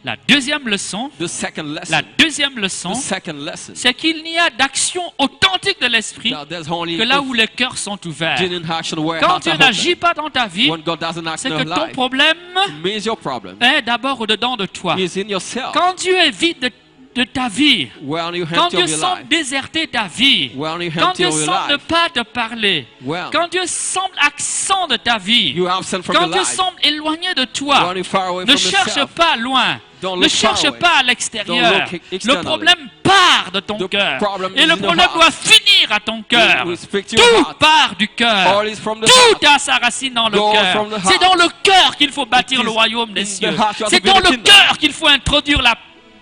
la deuxième leçon,
the second
la
lesson,
deuxième leçon,
the second lesson,
c'est qu'il n'y a d'action authentique de l'esprit
now there's only
que là où les cœurs sont ouverts.
genuine action where
Quand
hearts
Dieu
are open.
n'agit pas dans ta vie,
When God doesn't act
c'est
in
que
your
ton
life,
problème
it means your problem
est d'abord au-dedans de toi.
is in yourself.
Quand Dieu est vide de ta vie,
When you
quand
empty
Dieu
of your
semble
life,
déserter ta vie,
when you
quand
empty
Dieu
of your
semble ne
life,
pas te parler,
when
quand Dieu semble absent de ta vie,
you are absent from
quand
your
Dieu
life,
semble éloigné de toi,
when you're far away
ne
from
cherche
yourself,
pas loin,
don't
ne
look far
cherche
away.
pas à
Don't
l'extérieur.
look
Le
externally.
problème part de ton
The
cœur.
problem
Et
is
le
in your
problème
heart.
doit finir à ton cœur.
We speak to your
Tout
heart.
part du cœur.
All is from the
Tout
heart.
a sa racine dans le
Go
cœur.
from the
C'est
heart.
dans le cœur qu'il faut bâtir
It is
le royaume
in
des
the
cieux.
heart you have
C'est
to build
dans
the
le
kingdom.
cœur qu'il faut introduire la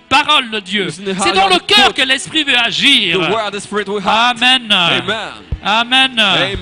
parole de Dieu.
It's in the heart
C'est
you
dans
have
le
to
cœur
put
que l'Esprit veut
the
agir.
word, the Spirit will have.
Amen.
Amen.
Amen.
Amen.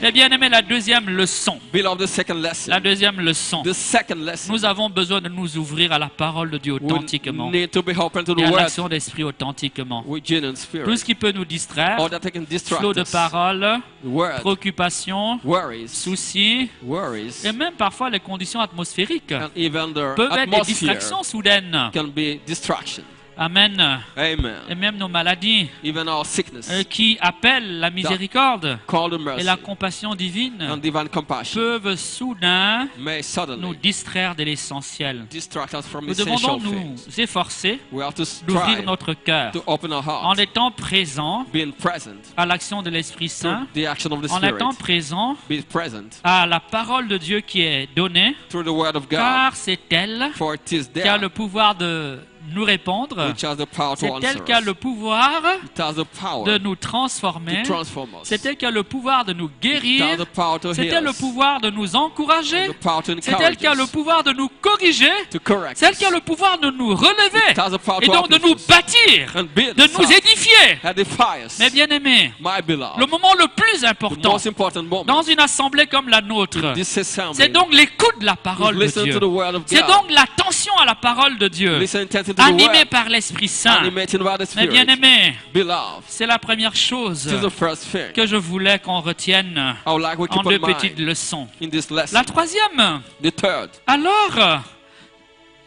Eh bien aimé, la deuxième leçon.
Beloved, the second lesson.
La deuxième leçon.
The second lesson.
Nous avons besoin de nous ouvrir à la parole de Dieu
We
authentiquement
need to be open to the
et à
word
l'action d'esprit authentiquement.
with genuine
Tout
spirit.
ce qui peut nous distraire,
All that can distract
flot de
us.
paroles,
The word,
préoccupations,
worries,
soucis,
worries,
et même parfois les conditions atmosphériques
and even the
peuvent être des
atmosphere
distractions soudaines.
can be distraction.
Amen.
Amen.
Et même nos maladies
Even our sickness,
qui appellent la miséricorde
call the
et
mercy
la compassion divine
and divine compassion
peuvent soudain
may
nous
suddenly
distraire de l'essentiel.
distract us from
Nous devons
essential
donc nous
things.
efforcer
We have to
d'ouvrir
strive
notre cœur
to open our
en
heart,
étant présent
being present
à l'action de l'Esprit Saint,
through the action of the
en
Spirit,
étant présent
be present
à la parole de Dieu qui est donnée,
through the word of God,
car c'est elle
for it is
qui a
there
le pouvoir de nous répondre,
which has the power to
c'est
answer
elle qui a
us.
le pouvoir
It has the power
de nous transformer,
to transform us.
c'est elle qui a le pouvoir de nous
It has
guérir,
the power to
c'est
heal
elle le
us.
pouvoir de nous encourager,
The power to
c'est elle
encourage
qui a le
us,
pouvoir de nous corriger,
to correct
c'est elle qui a
us.
le pouvoir de nous relever
It has the power
et
to
donc de
uplift
nous
us
bâtir,
and build
de
us
nous
up,
édifier.
edify us.
Mais bien aimé,
My beloved,
le moment le plus
the
important
most important moment
dans une assemblée comme la nôtre,
this assembly
c'est donc l'écoute de la
is
parole de
listen
Dieu.
to the word of
C'est
God.
donc l'attention à la parole de Dieu,
Listen intently to the
animée
word,
par l'Esprit Saint.
animated by the
Mais
Spirit.
bien aimé,
Beloved,
c'est la première chose
this is the first thing
que je voulais qu'on retienne
I would like we
en
keep
deux
in
petites
mind
leçons.
in this lesson.
La troisième,
The third,
alors,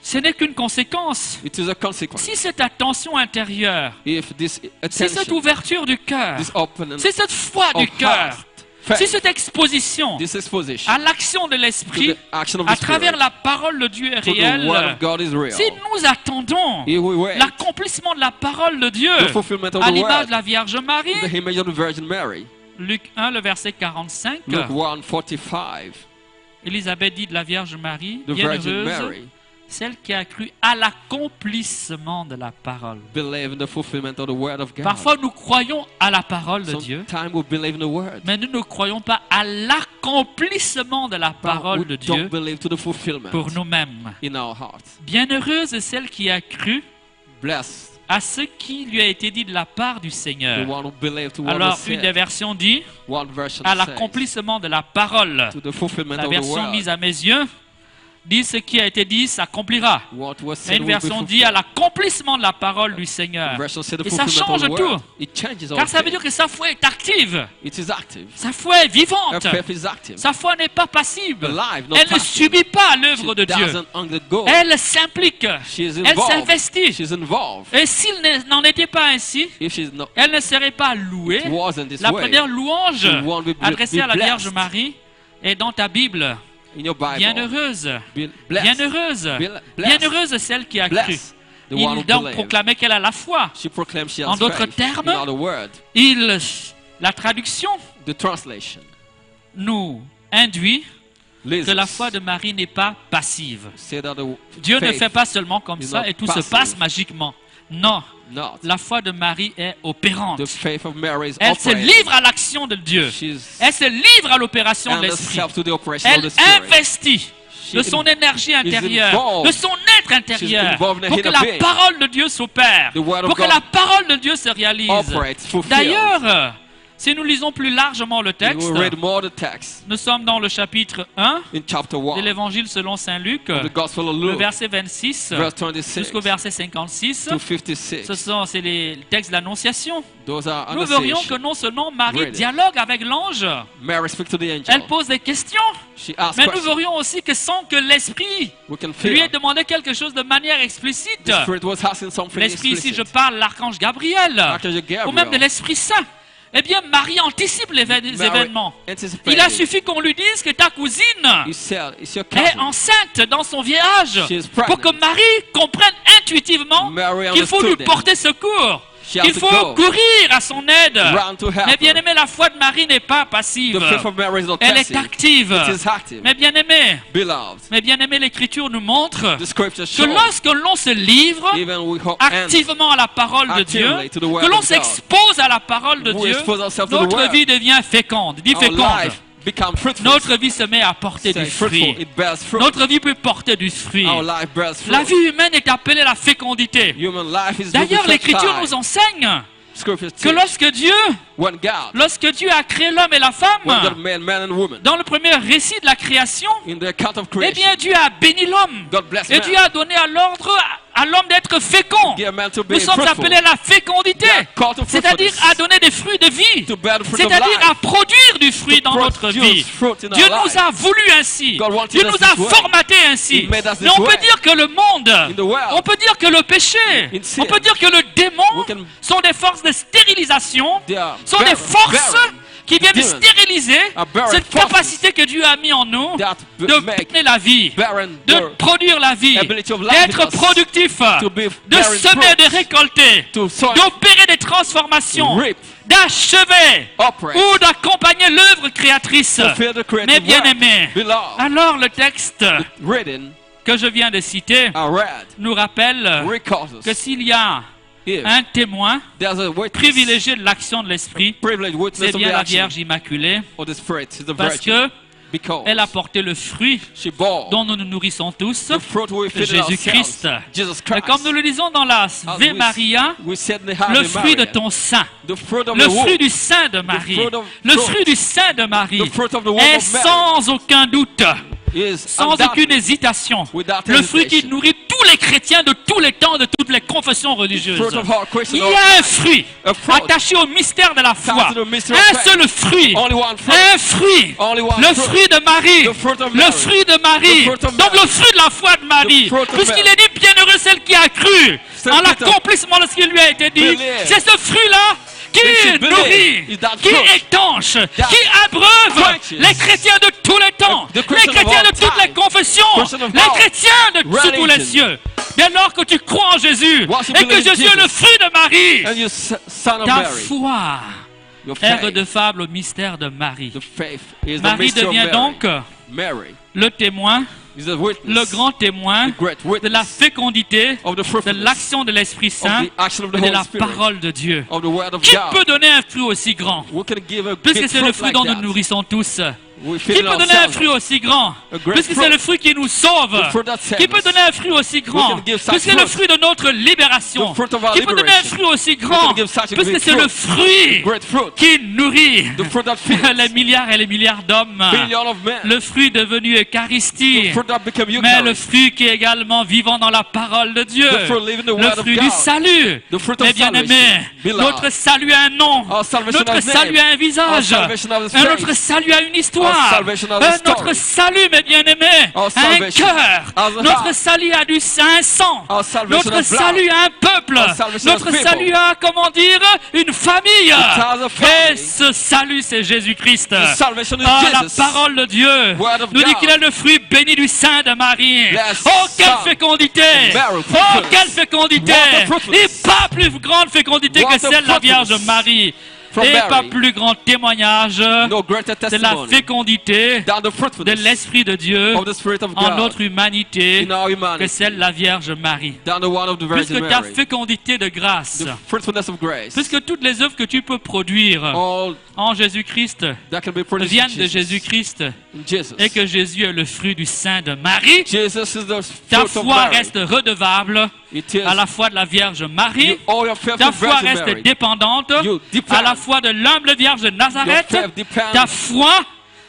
ce n'est qu'une conséquence.
it is a consequence.
Si cette attention intérieure,
If this
si cette
attention,
ouverture du cœur,
this opening
si cette foi du
of
cœur,
heart,
si
faith,
cette exposition
this exposition
à l'action de
to
l'Esprit,
the action of
à
the
travers
Spirit,
la parole de Dieu est
to the word
réelle,
of God is real.
si nous attendons
If we wait,
l'accomplissement de la parole de Dieu
the fulfillment of
à
the
l'image
word,
de la Vierge Marie,
the image of the Virgin Mary,
Luc 1, le verset 45,
Luke 1:45,
Élisabeth dit de la Vierge Marie,
the Virgin
bienheureuse,
Mary
celle qui a cru à l'accomplissement de la parole.
believe in the fulfillment of the word of God.
Parfois, nous croyons à la parole de Dieu,
Sometimes we believe in the word,
mais nous ne croyons pas à l'accomplissement de la
but
parole
we
de
don't
Dieu
believe to the fulfillment
pour nous-mêmes.
in our hearts.
Bienheureuse est celle qui a cru
Blessed
à ce qui lui a été dit de la part du
The
Seigneur.
one who believed to what
Alors,
was
une des
said.
versions dit
One version
à
says,
l'accomplissement de la parole.
to the fulfillment
La
of the
version
word.
mise à mes yeux dit ce qui a été dit s'accomplira.
What was
Et
said
une
will be
version dit
fulfilled.
à l'accomplissement de la parole du
The
Seigneur.
version said the
Et ça
fulfillment
change
of the word.
tout.
It changes
Car
all
ça veut dire
things.
que sa foi est active.
It is active.
Sa foi est
Her
vivante.
faith is active.
Sa foi n'est pas passive.
Alive, not
Elle ne
passive.
subit pas
She
l'œuvre de Dieu.
doesn't undergo.
Elle s'implique.
She is
Elle
involved.
s'investit.
She's involved.
Et s'il n'en était pas ainsi,
If she's not,
elle ne serait pas louée.
it wasn't this
La
way.
première louange
The one will be
adressée à la
blessed.
Vierge Marie est dans ta Bible.
In your Bible.
Bienheureuse,
Be blessed.
bienheureuse,
Blessed.
bienheureuse celle qui a cru.
Blessed. The one
Il
who
donc
believes.
proclamait qu'elle a la foi.
She proclaims she
En
has
d'autres
faith.
termes,
In other words,
La traduction
the translation
nous induit
leads
que la
us
foi de Marie n'est pas passive.
say that the
Dieu ne
faith
fait pas seulement comme
is
ça
not
et tout se
passive.
passe magiquement. Non,
not.
la foi de Marie est opérante.
The faith of Mary is
Elle se
operating.
livre à l'action de Dieu.
She's
Elle se livre à l'opération de
and
l'Esprit.
herself to the operation of
Elle
the Spirit.
investit de son énergie intérieure,
involved.
de son être intérieur,
involved in
pour
her
que la
being.
parole de Dieu s'opère,
The word of
pour que
God
la parole de Dieu se réalise.
operates, fulfills.
D'ailleurs, si nous lisons plus largement le
You
texte,
will read more the text
nous sommes dans le chapitre 1
in chapter
de
1
l'Évangile selon Saint Luc,
of the Gospel of
le
Luke,
verset 26
verse 26
jusqu'au verset 56.
to 56.
C'est les textes de l'Annonciation.
Those are
Nous verrions que
annonciation.
non seulement Marie
Read it.
dialogue avec l'ange,
Mary speaks to the angel.
elle pose des questions,
She asks
mais nous
questions.
verrions aussi que sans que l'Esprit
We can
lui ait
feel
demandé quelque chose de manière explicite,
the Spirit was asking something
l'Esprit ici, je
explicit.
parle de l'archange Gabriel,
Archangel
ou même de
Gabriel
l'Esprit Saint, eh bien Marie anticipe les
Mary
événements.
anticipated.
Il a suffi qu'on lui dise que ta cousine
He said, it's your
est
cousin.
enceinte dans son vieil âge,
She is
pour que
pregnant.
Marie comprenne intuitivement
Mary
qu'il faut lui
understood
porter secours,
She has
qu'il
to
faut
go.
courir à son aide.
Run to help
Mais bien
her.
aimé, la foi de Marie n'est pas passive.
The faith of Mary is not
Elle est
passive.
active.
It is active.
Mais bien aimé,
Beloved,
l'Écriture nous montre
the scripture
que
shows
lorsque l'on se livre
even we hope
activement à la parole de Dieu,
actively to the word
que l'on
of God,
s'expose à la parole de
we
Dieu,
expose ourselves to the
notre
word.
vie devient féconde. Dis
Our
féconde.
life becomes fruitful.
Notre vie se met à porter
Say
du
fruitful.
fruit.
It bears fruit.
Notre vie peut porter du fruit.
Our life bears fruit.
La vie humaine est appelée la fécondité.
Human life is
D'ailleurs,
to be
l'Écriture
fertile.
nous enseigne
Scripture
que
teach
lorsque Dieu
when God
a créé l'homme et la
God
femme,
made man and woman,
dans le premier récit de la création,
in the account of
eh
creation,
bien Dieu a béni l'homme.
God bless
Et
man.
Dieu a donné à l'ordre à l'homme d'être fécond.
Give man to be
Nous sommes
fruitful.
appelés à la fécondité,
We are called to
c'est-à-dire
fruitfulness.
à donner des fruits de vie,
To bear the fruit of
c'est-à-dire
life.
à produire du fruit
To
dans notre
produce
vie.
fruit in
Dieu
our
nous
life.
a voulu ainsi.
God wanted
Dieu
us
nous a
this way.
formaté ainsi.
He made us
Mais
this
on peut
way.
dire que le monde,
In the world,
on peut dire que le péché,
in sin,
on peut dire que le démon
we can-
sont des forces de stérilisation,
they are
sont des forces
barren,
qui viennent
demons
stériliser
are barren
cette
forces
capacité que Dieu a mis en nous
that
de
make
donner la vie,
barren
de
the
produire la vie,
ability of life in
d'être
us,
productif,
to be
de
bearing
semer,
fruit,
de récolter,
to sow,
d'opérer des transformations,
reap,
d'achever
operate,
ou d'accompagner l'œuvre créatrice.
fulfill the creative
Mais bien
work.
aimé,
Beloved,
alors le texte
written
que je viens de citer
and read
nous rappelle
recalls
que
us
s'il y a
if
un témoin
there's a witness,
privilégié de l'action de l'Esprit,
privileged witness
c'est
of
bien
the
la
action
Vierge Immaculée,
of the Spirit, is the
parce
Virgin,
que
because
elle a porté le fruit
she bore
dont nous nous nourrissons tous,
the fruit we feed
Jésus-Christ.
ourselves, Jesus
Et
Christ.
comme nous le disons dans la
As
Ave Maria,
we said in the
le
Ave
fruit de
Maria,
ton sein,
the fruit of
le
the womb,
fruit du sein de Marie,
fruit of
le
fruit,
fruit du sein de Marie
the fruit of the womb
est
of Mary
sans aucun doute,
is
sans
undoubtedly,
aucune hésitation,
without
le fruit qui
hesitation,
nourrit tous les chrétiens de tous les temps, de toutes les confessions religieuses.
fruit of our Christian
Il y a un fruit
a fruit
attaché au mystère de la foi,
attached to the mystery of
un
faith.
seul fruit,
Only one fruit,
un fruit,
only one
le
fruit,
fruit de Marie,
the fruit of
le
Mary,
fruit de Marie,
The fruit of
donc
Mary.
le fruit de la foi de Marie,
The fruit of
puisqu'il
Mary.
est dit bienheureux celle qui a cru
Celle
en
qui a-
l'accomplissement de ce qui lui a été dit.
Believe.
C'est ce fruit-là qui
That she believe
nourrit,
is that
qui
fruit.
étanche,
That
qui abreuve
quenches
les chrétiens de tous les temps,
the
les
Christian of
chrétiens de
all
toutes les
time,
confessions,
Christian of
les
all
chrétiens de sous tous les
religions.
cieux. Dès lors que tu crois en Jésus
Once you
et que
believe in
Jésus est le
Jesus,
fruit de Marie,
and you son of
ta
Mary,
foi
your
est
faith,
redevable au mystère de Marie.
the faith is the
Marie
mystery of
devient
Mary.
donc
Mary
le témoin,
is the witness,
le grand témoin
the great
de la
witness
fécondité,
of the
de
fruitfulness,
l'action de l'Esprit
of
Saint
the action of the
et de
Holy
la
Spirit,
parole de Dieu.
of the word of
Qui
God.
peut donner un fruit aussi grand?
Who can give a
Puisque
big
c'est le
fruit
fruit
like
dont nous
that?
nourrissons tous.
We
Qui
feed
peut donner un
ourselves.
fruit aussi grand?
A great
Puisque c'est
fruit.
le fruit qui nous sauve.
The fruit that saves
Qui peut
us.
donner un fruit aussi grand?
can give such
Puisque c'est le
fruit.
fruit de notre libération.
The fruit of our
Qui peut donner un
liberation.
fruit aussi
can
grand?
give such a
Puisque
great
c'est le fruit
Great fruit.
qui nourrit
The fruit that feeds
les milliards et les milliards d'hommes.
billions of men.
Le fruit devenu Eucharistie.
The fruit that became
Mais le
Eucharist.
fruit qui est également vivant dans la parole de Dieu.
The fruit living the
Le
word of
fruit du
God.
salut.
The fruit
Mes
of
bien-aimés,
salvation. Beloved.
notre salut a un nom.
Our salvation
Notre
has a
salut
name.
a un visage.
Our salvation has a
Notre
face.
salut a une histoire.
Our salvation has a story.
Notre salut, mes bien-aimés,
Our
a un
salvation
cœur.
has a
Notre
heart.
salut a un sang.
Our salvation
Notre
has blood.
salut a un peuple.
Our salvation has
Notre
people.
salut a, comment dire, une famille.
has a family.
Et ce salut, c'est Jésus-Christ.
The salvation is
Ah, la
Jesus.
parole de Dieu
Word of
nous dit
God.
qu'il est le fruit béni du sein de Marie.
Yes,
Oh, quelle
son.
fécondité!
Very
Oh,
fruitful.
quelle fécondité!
What a fruitfulness.
Et pas plus grande fécondité
What
que
a
celle de la Vierge
fruitfulness.
Marie.
From
Et
Mary.
pas plus grand témoignage
No greater
de la
testimony
fécondité
than the
de
fruitfulness
l'Esprit de Dieu
of the Spirit of
en
God
notre humanité
in our
que
humanity
celle de la Vierge Marie.
than the one of the
Puisque
Virgin
ta
Mary.
fécondité de grâce,
The fruitfulness of grace.
puisque toutes les œuvres que tu peux produire
All
en Jésus-Christ
that can be produced
viennent
in
de
Jesus.
Jésus-Christ
In Jesus.
et que Jésus est le fruit du sein de Marie,
Jesus is the
ta
fruit of
foi
Mary.
reste redevable
It is
à la foi de la Vierge Marie,
you owe your faith
ta
to
foi
Virgin
reste
Mary.
dépendante
You depend.
à la foi de l'humble Vierge de Nazareth,
Your faith depends.
ta foi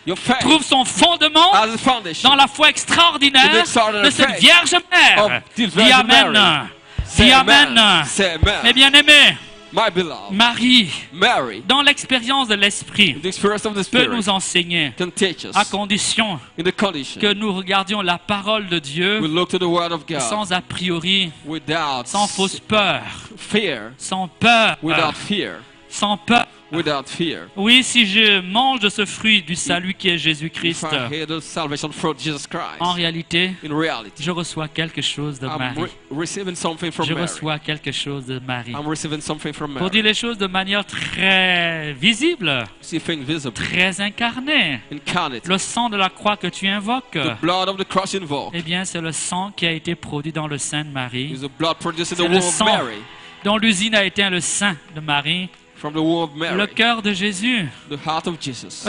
Your faith
trouve son fondement
as a foundation.
dans la foi extraordinaire
In the extraordinary
de cette
faith
Vierge Mère.
of the
Dis
Virgin
Amen.
Mary.
Dis
Say
Amen.
amen. Say amen.
Mes bien-aimés,
My beloved,
Marie,
Mary,
dans l'expérience de l'Esprit,
the experience of the
peut
Spirit
nous enseigner
can teach us
à condition
in the condition
que nous regardions la parole de
we
Dieu
look to the Word of God
sans a priori,
without
sans fausse peur,
fear,
sans peur,
without fear,
sans peur.
without fear.
Oui, si je mange de ce fruit du salut qui est
If
Jésus-Christ,
I hear the salvation fruit Jesus Christ,
en réalité,
in reality,
je reçois quelque chose de
I'm
Marie.
receiving something from
Je
Mary.
reçois quelque chose de Marie.
I'm receiving something from
Pour
Mary.
dire les choses de manière très visible,
See things visible,
très incarnée.
incarnate.
Le sang de la croix que tu invoques,
The blood of the cross involved
eh bien, c'est le sang qui a été produit dans le sein de Marie,
is the blood produced in
C'est
the
le
womb of
sang.
Mary,
dont l'usine a été le sein de Marie,
from the womb of
le
Mary,
cœur de Jésus,
the heart of Jesus.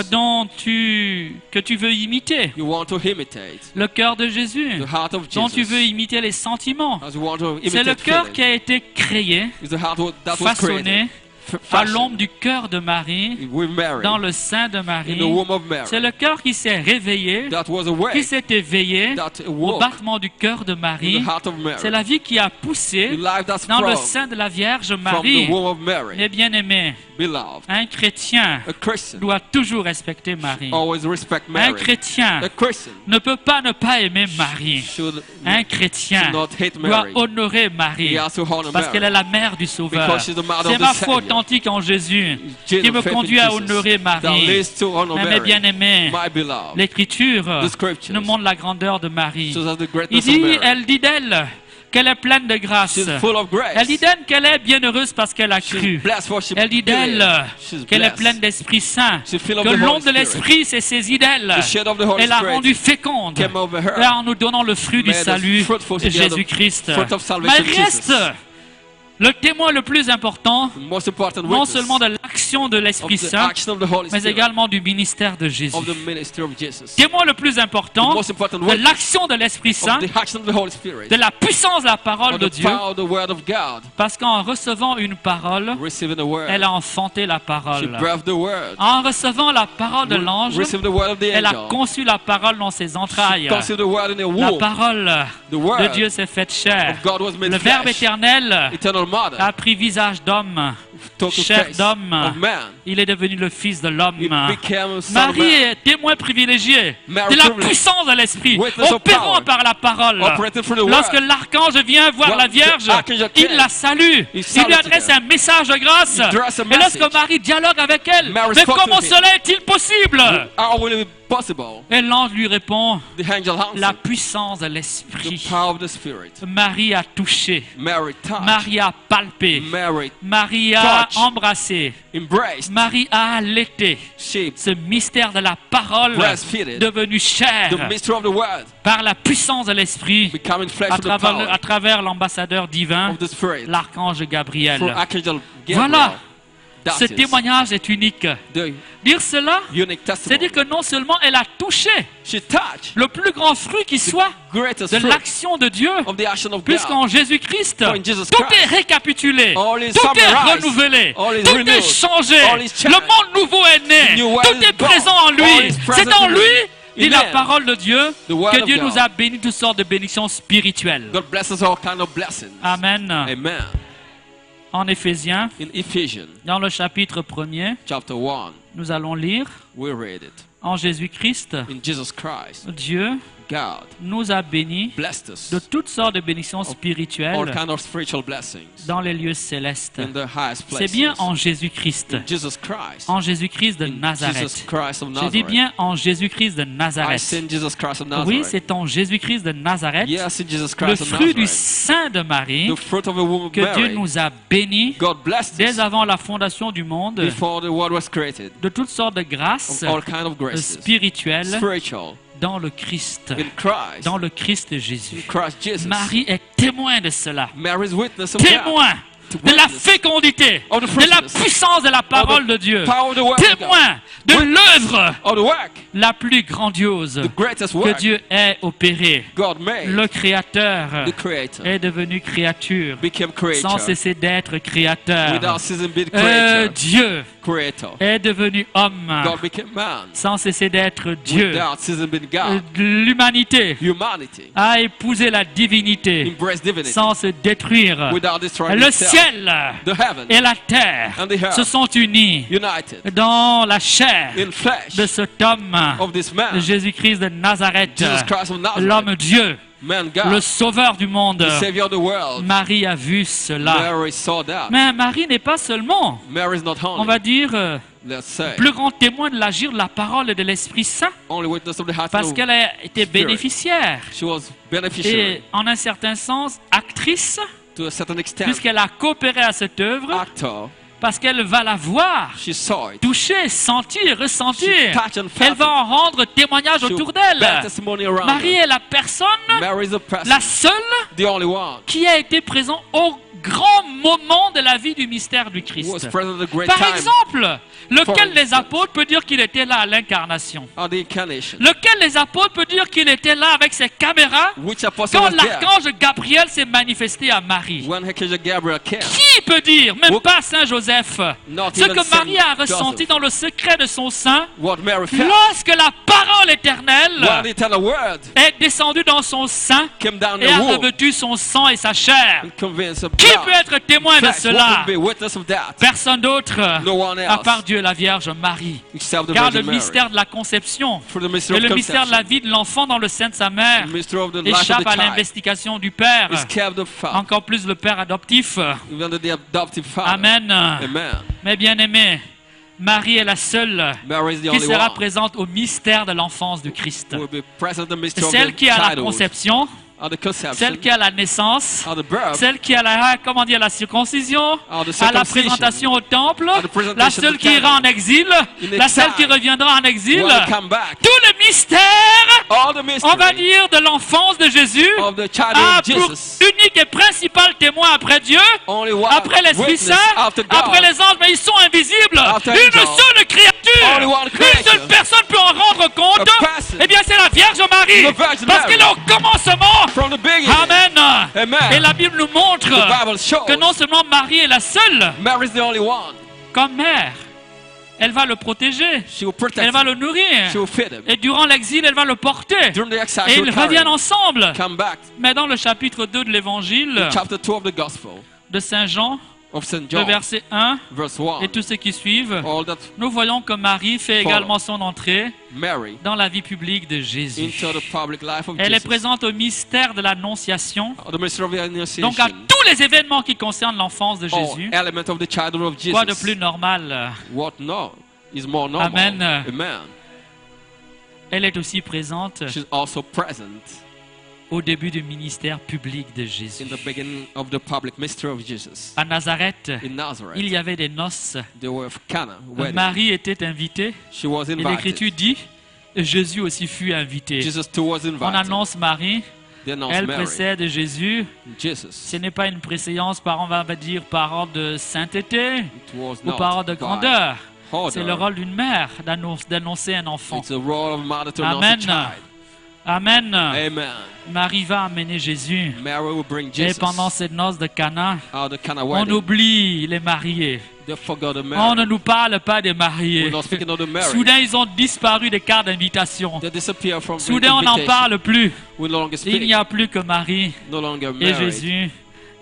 que tu veux imiter,
You want to imitate
le cœur de Jésus,
the heart of
dont tu veux
Jesus.
imiter les sentiments.
As you want to
C'est le
imitate
cœur
feeling.
qui a été créé,
Is the heart that was
façonné
created,
à
fashioned
l'ombre du cœur de Marie,
with Mary,
dans le sein de
in
Marie.
the womb of
C'est
Mary,
le cœur qui s'est réveillé,
that was
qui
awake,
s'est éveillé
that
au
awoke
battement du cœur de
in
Marie.
the heart of Mary.
C'est la vie qui a
The
poussé
life that
dans le
sprung
sein de la Vierge
from
Marie.
the womb of Mary.
Mes bien-aimés,
Beloved,
un chrétien
a Christian
doit toujours respecter Marie.
always respect
Un
Mary.
chrétien
A Christian
ne peut pas ne pas aimer Marie.
should
Un chrétien
not hate
doit
Mary.
honorer
He
Marie
has to honor
parce qu'elle est
Mary.
la mère du Sauveur.
Because she's the mother
C'est
of
ma
the
foi
Savior.
authentique en Jésus
Jesus,
qui me
faith in
conduit à
Jesus,
honorer
that
Marie.
leads to honor
Mais mes
Mary.
bien-aimés,
My beloved,
l'Écriture
the scriptures
nous montre la grandeur de Marie.
shows us the
Il
greatness of
dit,
Mary.
elle dit d'elle qu'elle est pleine de grâce.
She's full of grace.
Elle dit d'elle qu'elle est bienheureuse parce qu'elle a
She's
cru.
blessed for she
Elle dit d'elle
believed. She's
qu'elle est
blessed.
pleine d'Esprit Saint.
She's filled of
Que
the Holy
l'onde de
Spirit.
l'Esprit s'est saisie d'elle.
The shade of the Holy
Elle l'a
Spirit
rendue féconde.
came over her.
Et en nous donnant le fruit du
Made us
salut,
fruitful together,
Jésus-Christ.
fruit of salvation,
Mais reste
Jesus.
le témoin le plus important,
The most important
non
witness
seulement de l'action de
of
l'Esprit
the
Saint,
action of the Holy
mais
Spirit,
également du ministère de Jésus.
of the ministry of Jesus.
Témoin le plus
The
important
most important
de
witness
l'action de l'Esprit Saint,
of the action of the Holy Spirit,
de la puissance de la parole
of
de
the
Dieu,
power of the word of God,
parce qu'en recevant une parole,
receiving the word.
elle a enfanté la
She
parole.
breathed the word.
En recevant la parole de l'ange,
Received the word of the
elle a
angel.
conçu la parole dans ses entrailles.
Conceived the word in her
La
womb.
parole
The word
de Dieu s'est faite chair.
of God was made
Le Verbe
flesh.
éternel
Eternal Mother.
a pris visage d'homme,
Took the
chair
face
d'homme.
of man.
Il est devenu le Fils de l'homme.
It became a son of
Marie
man.
est témoin privilégié
Mary
de la
privileged.
puissance de l'Esprit,
Witness of
opérant
power.
par la parole.
Operated through the word.
Lorsque l'archange vient voir
When
la Vierge,
the archangel
il
came,
la salue.
he
Il lui
saluted
adresse
her.
un message de grâce.
He addressed a
Et lorsque
message.
Marie dialogue avec elle,
Mary
mais
spoke to
comment
him.
cela est-il possible?
How will it be possible?
Et l'ange lui répond,
The angel
la
answered.
puissance de
The
l'Esprit.
power of the Spirit.
Marie a touché,
Mary touched.
Marie a palpé,
Mary
Marie a
touched.
embrassé,
embraced.
Marie a allaité.
She
Ce mystère de la parole
breastfeeded.
devenu chair
The mystery of the word
par la puissance de l'Esprit
becoming flesh
à
with the power
travers l'ambassadeur divin,
of the Spirit.
l'archange
For
Gabriel.
Archangel Gabriel.
Voilà
That
Ce
is
témoignage est unique.
the
Dire cela,
unique
c'est-à-dire
testimony.
que non seulement elle a touché
She touched
le plus grand fruit qui soit
greatest
de
fruit
l'action de Dieu,
of the action of God.
puisqu'en Jésus-Christ,
For in Jesus
tout
Christ,
est récapitulé,
all is
tout est
summarized,
renouvelé,
all is
tout
renewed,
est changé,
all is changed.
le monde nouveau est né,
The new world
tout
is
est
born,
présent en
all
lui.
is present
C'est en
in
lui,
him.
dit la
Amen.
parole de Dieu,
The word
que
of
Dieu
God.
nous a bénis toutes sortes de bénédictions spirituelles.
God bless us all kind of blessings.
Amen.
Amen.
En Éphésiens,
In Ephesians
dans le chapitre 1er,
chapter 1,
nous allons lire
we read it.
en Jésus-Christ,
In Jesus Christ,
Dieu
God
nous a bénis
blessed us
de toutes sortes de bénédictions
all
spirituelles
kind of spiritual blessings
dans les lieux célestes.
in the highest
C'est
places.
bien en Jésus-Christ.
In Jesus Christ.
En Jésus-Christ de
In Jesus
Nazareth.
Christ of
Je
Nazareth.
dis bien en Jésus-Christ de
I
Nazareth.
say in Jesus Christ of
Oui,
Nazareth.
c'est en Jésus-Christ de Nazareth,
Yes, in Jesus
le
Christ of
fruit du
Nazareth.
sein de Marie,
The fruit of a woman
que Dieu
Mary.
nous a bénis
God blessed
dès
us
avant la fondation du monde,
before the world was created.
de toutes sortes de grâces
Of all kind of graces.
spirituelles
Spiritual.
dans le Christ,
In Christ.
dans le Christ
In
Jésus.
Christ Jesus.
Marie est témoin de cela,
Mary's witness of God.
témoin de la fécondité,
Of the
de la
fruitfulness.
puissance de la parole de Dieu,
Power of the word of God.
témoin de l'œuvre
Of the work.
la plus grandiose
The greatest
que
work
Dieu ait opérée.
God made.
Le Créateur
The Creator
est devenu créature
became creator
sans cesser d'être créateur.
without ceasing being creator.
Dieu
Creator.
est devenu homme
God became man
sans cesser d'être Dieu.
without ceasing being God.
L'humanité
Humanity
a épousé la divinité
embraced divinity
sans se détruire.
without destroying
Le
itself.
ciel
The heaven
et la terre
and the earth
se sont unis
united
dans la chair
in flesh
de cet homme,
of this man,
Jésus-Christ de Nazareth,
Jesus Christ of Nazareth,
l'homme Dieu,
man
le
God,
sauveur du monde.
the Savior of the world.
Marie a vu cela.
Mary saw that.
Mais Marie n'est pas seulement,
Mary is not
on
only,
va dire,
let's say,
plus grand témoin de l'agir de la parole et de l'Esprit Saint,
only witness of the heart
parce
of
qu'elle a été
Spirit.
bénéficiaire
She was
et,
beneficiary
en un certain sens, actrice,
to a certain extent.
puisqu'elle a coopéré à cette œuvre,
Actor,
parce qu'elle va la voir,
she saw it.
toucher, sentir,
She
ressentir.
touched and
Elle
felt
va
it.
en rendre témoignage
She
autour
bear
d'elle.
testimony around
Marie
her.
est la personne,
Mary is the person,
la seule,
the only one
qui a été présent au grand moment de la vie du mystère du
who was
Christ.
present at the great
Par
time
exemple, lequel
For
des
instance.
apôtres peut dire qu'il était là à l'incarnation?
of the incarnation.
Lequel des apôtres peut dire qu'il était là avec ses caméras
Which apostle
quand
was there
l'archange Gabriel s'est manifesté à Marie?
when Archangel Gabriel came?
Qui peut dire, même
Who-
pas Saint Joseph,
Not
ce
even
que Marie a
Saint
ressenti
Joseph.
dans le secret de son sein
What Mary felt
lorsque la parole
when
éternelle
the eternal word
est descendue dans son sein
came down
et
the
a
womb
revêtu son sang et sa chair.
and convinced of
Qui
God.
peut être témoin de
Flesh, who
cela?
can be witness of that?
Personne d'autre,
No one
à part
else
Dieu et la Vierge Marie.
except the
Car le
Virgin Mary.
mystère de la conception
For the mystery
et le
of
mystère de la
conception,
vie de l'enfant dans le sein de sa mère
the mystery of the life of
échappe
the
à
child
l'investigation du Père,
is kept the father,
encore plus le Père adoptif.
even the adoptive father.
Amen.
Amen.
Mes bien-aimés, Marie est la seule
Mary is the
qui
only
sera
one
présente au mystère de l'enfance du Christ.
who will be present at the mystery of
Celle
the
qui a la
childhood,
conception,
of the conception,
celle qui a la naissance,
of the birth,
celle qui a la, comment dire, la circoncision,
of the
à la
circumcision,
présentation au temple,
of the presentation
la
to
seule
the
qui ira en exil,
In
la seule qui
exile.
reviendra en exil.
will come back.
Tout le mystère,
All the
on
mystery
va dire, de l'enfance de Jésus
of the child
a
of
pour
Jesus.
unique et principal témoin après Dieu,
Only one
après l'Esprit
witness
Saint,
after God.
après les anges, mais ils sont invisibles.
After
Une
angels.
seule créature,
Only one
une
creature.
seule personne peut en rendre compte.
A person.
Eh bien, c'est la Vierge Marie,
The Virgin
parce
Mary.
qu'elle est au commencement.
From the beginning.
Amen.
Amen.
Et la Bible nous montre
The Bible shows
que non seulement Marie est la seule,
Mary is the only one.
comme mère, elle va le protéger,
She will protect
elle va
him.
le nourrir,
She will feed him.
et durant l'exil, elle va le porter.
During the exile,
Et
she
ils
will carry
reviennent
him.
ensemble.
Come back.
Mais dans le chapitre 2 de l'Évangile
Chapter 2 of the Gospel
de Saint Jean,
of St.
le
John,
verset 1
verse 1.
et tous ceux qui suivent,
All that
nous voyons que Marie fait
Follow.
également son entrée
Mary
dans la vie publique de Jésus.
into the public life of
Elle est
Jesus.
présente au mystère de l'Annonciation,
The mystery of the Annunciation.
donc à tous les événements qui concernent l'enfance de
All
Jésus.
element of the childhood of Jesus.
Quoi de plus normal?
What no is more normal.
Amen.
Amen.
Elle est aussi présente
She's also present
au début du ministère public de
in
Jésus.
the beginning of the public mystery of Jesus.
À Nazareth,
In Nazareth,
il y avait des noces.
they were of Cana wedding.
Marie était invitée
She was
et
invited.
l'Écriture dit Jésus aussi fut invité.
Jesus too was
On
invited.
annonce Marie
They announced
Elle
Mary.
précède Jésus.
Jesus.
Ce n'est pas une préséance par, on va dire, par ordre de sainteté
It was
ou par ordre de
not by
grandeur. C'est le
order.
rôle d'une mère d'annoncer un enfant.
It's the role of a mother to announce
Amen.
a child.
Amen.
Amen.
Marie va amener Jésus.
Mary will bring
Et
Jesus
pendant cette noce de Cana,
out of the Cana
on
wedding.
oublie les mariés.
They forgot the
On
Mary.
ne nous parle pas des mariés.
We're not speaking of the Mary.
Soudain, ils ont disparu des cartes d'invitation.
They disappear from the
Soudain, on n'en
invitation.
parle plus.
We no longer
Il n'y
speak.
a plus que Marie
No longer
et
married.
Jésus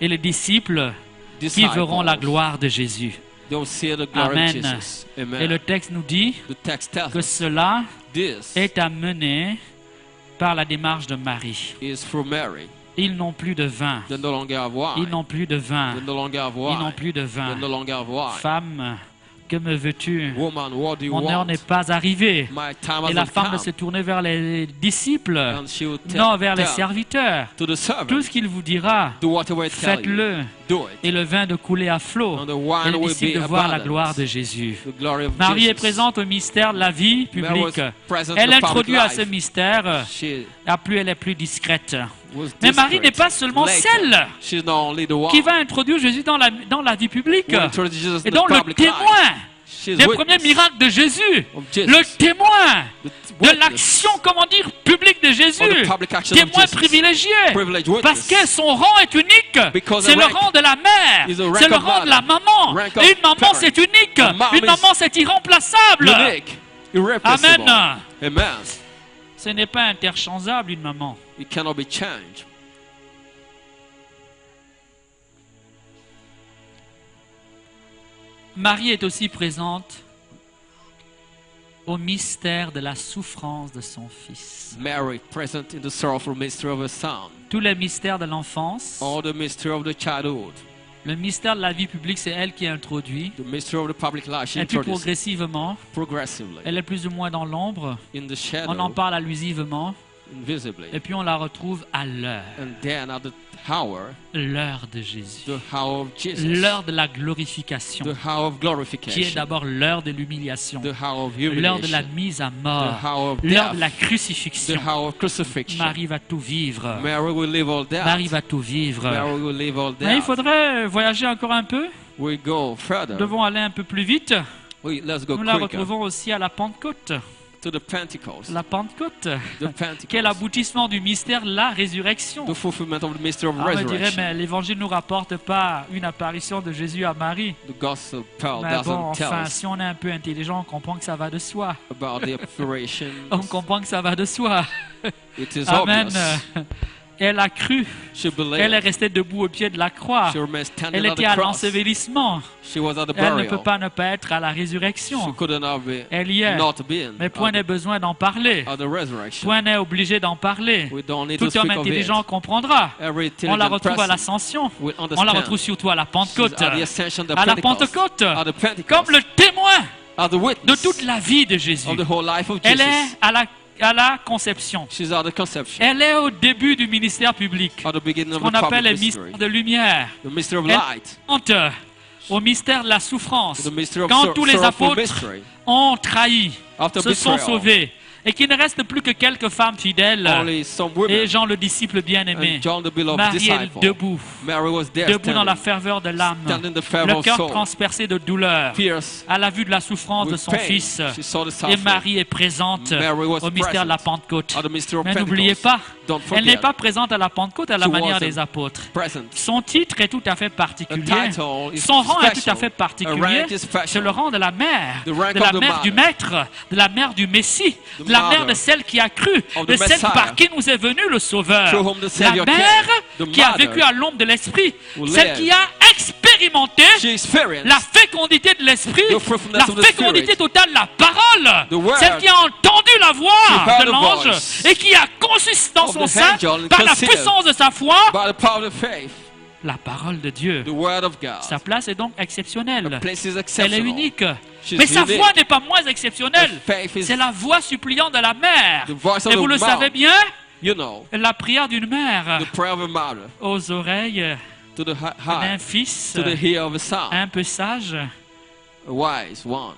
et les disciples qui
Disciples.
verront la gloire de Jésus.
They'll see the glory
Amen.
of Jesus. Amen.
Et le texte nous dit
The text tells
que
us
cela
this
est amené par la démarche de Marie.
is through Mary.
Ils n'ont plus de vin.
They no longer have wine.
Ils n'ont plus de vin.
They no longer have
Ils
wine.
n'ont plus de
They
vin.
no longer have wine.
Femme, que me veux-tu?
Woman, what do you
Mon heure
want?
n'est pas arrivée.
My time
Et la
hasn't
femme
come.
de se tourner vers les disciples,
And she will
non, vers les
tell
serviteurs.
to the servant,
Tout ce qu'il vous dira,
do whatever I tell you.
faites-le.
Do it.
Et le vin de couler à flot.
And the
Et
wine
les
will
disciples
be
de voir la
abundant.
gloire de Jésus.
The glory of
Marie
Jesus.
est présente au mystère de la vie
Mary was
publique.
present in
Elle
the public
introduit à
life.
ce mystère,
She
elle est plus discrète.
was
Mais Marie n'est
discreet.
pas seulement
Later,
celle
she's not only the one
qui va introduire Jésus dans la vie publique.
who introduced Jesus
Et
in the
donc le
public life.
témoin
She's
des
witness
premiers miracles de Jésus,
of Jesus.
le témoin
The
de
witness
l'action, comment dire, publique de
of the
Jésus,
public action of
témoin
Jesus.
privilégié,
Privileged witness.
parce que son rang est unique.
Because
C'est
the
le
rank
rang de la mère,
is a rank
c'est le
of
rang de la
mother,
maman.
rank of
Et une maman,
parent.
c'est unique.
A mom
Une
is
maman, c'est irremplaçable.
unique, irreplaceable.
Amen.
Amen.
Ce n'est pas interchangeable, une maman.
It cannot be changed.
Marie est aussi présente au mystère de la souffrance de son fils.
Mary, present in the sorrowful mystery of her son.
Tous les mystères de l'enfance,
All the mystery of the childhood.
le mystère de la vie publique, c'est elle qui introduit.
The mystery of the public life. She
Et puis
introduced
progressivement,
progressively.
elle est plus ou moins dans l'ombre.
In the
On en
shadow,
parle allusivement.
invisibly.
Et puis on la retrouve à l'heure.
And then at the hour,
L'heure de Jésus.
the hour of Jesus.
L'heure de la glorification.
The hour of
Qui est
glorification.
d'abord l'heure de l'humiliation.
The hour of
L'heure de la
humiliation.
mise à
The
mort.
hour of
L'heure
death.
de la
The
crucifixion.
hour of crucifixion.
Marie va tout vivre.
Mary will live all that.
Marie va tout vivre.
Mary will live all
Mais il
that.
faudrait voyager encore un peu.
We go
Nous
further.
devons aller un peu plus vite.
Let's go
Nous la
quicker
retrouvons aussi à la Pentecôte.
to the Pentecost.
La Pentecôte,
The Pentecost.
qui est l'aboutissement du mystère de la résurrection.
The fulfillment of the mystery of
On me dirait,
resurrection.
mais l'évangile ne nous rapporte pas une apparition de Jésus à Marie.
The gospel Paul
Mais bon,
doesn't tell
enfin,
us
si on est un peu intelligent, on comprend que ça va de soi.
about the apparition.
On comprend que ça va de soi.
It is
Amen.
obvious.
Elle a cru.
She
Elle est
believed.
restée debout au pied de la croix.
She remained standing
Elle
at
était
the
à
cross.
l'ensevelissement.
She was at the
Elle ne peut
burial.
pas ne pas être à la
She
résurrection.
couldn't have
Elle y est.
not been
Mais point n'est besoin d'en parler.
at the resurrection.
Point n'est obligé d'en parler.
We don't need to
Tout homme
speak of
intelligent
it.
comprendra.
Every
On la
intelligent
retrouve à
person
l'ascension.
will
On la
understand.
retrouve surtout à la
She's
Pentecôte.
at the ascension, the
À la
Pentecost,
Pentecôte,
at the Pentecost,
comme le témoin
at the
de
witness
toute la vie de Jésus.
of the whole life of
Elle
Jesus.
est à la conception.
She's at the conception,
Elle est au début du ministère public.
at the beginning
Ce
of
qu'on
the
appelle le
public mystery,
mystère de lumière.
the mystery of
Elle
light,
honte au mystère de la souffrance.
the mystery of
Quand tous les
sorrowful
apôtres
mystery.
ont trahi,
After
se sont
betrayal,
sauvés, et qu'il ne reste plus que quelques femmes fidèles,
only some women
et Jean le disciple bien-aimé,
and John the beloved
Marie est
disciple.
debout,
Mary was there
debout dans la
standing,
ferveur de l'âme,
standing in the fervor
le
of
cœur
soul,
transpercé de douleur,
fierce
à la vue de la souffrance de
with
son
pain.
fils.
She saw the
Et
suffering.
Marie est présente
Mary was
au mystère de la
present
Pentecôte.
at the mystery of
Mais n'oubliez
Pentecost.
pas,
Don't
elle n'est
forget,
pas présente à la Pentecôte à la
She
manière
wasn't
des apôtres.
present.
Son titre est tout à fait
The
particulier.
title is
Son rang est tout à
special.
fait
Her
particulier.
rank is special.
C'est le rang de la mère,
The rank
de la
of the
mère du
mother.
maître, de la mère du Messie,
The
de la mère
mother
de celle qui a cru,
of
de
the
celle
Messiah.
par qui nous est venu le Sauveur.
Through whom the
La
Savior
mère
came. The
qui a
mother
vécu à l'ombre de l'Esprit,
who
celle
lived.
qui a expérimenté
She experienced
la fécondité de l'Esprit,
the fruitfulness
la
of the
fécondité
Spirit.
totale de la parole,
The word.
celle qui a entendu la voix
heard
de
the
l'ange
voice
et qui a conçu dans
of
son
the
sein,
angel and
par la
conceived
puissance de sa foi,
by the power of faith,
la parole de Dieu.
the word of God.
Sa place est donc exceptionnelle.
Her place is
Elle est
exceptional.
unique.
She's
Mais sa
unique.
voix n'est pas moins exceptionnelle.
Her faith is
C'est la voix suppliante de la mère.
the voice of
Et vous
the
le
mouth.
savez bien,
You know,
la prière d'une mère
the prayer of a mother
aux oreilles
to the
d'un
heart,
fils
to the ear of a son,
un peu sage
a wise one,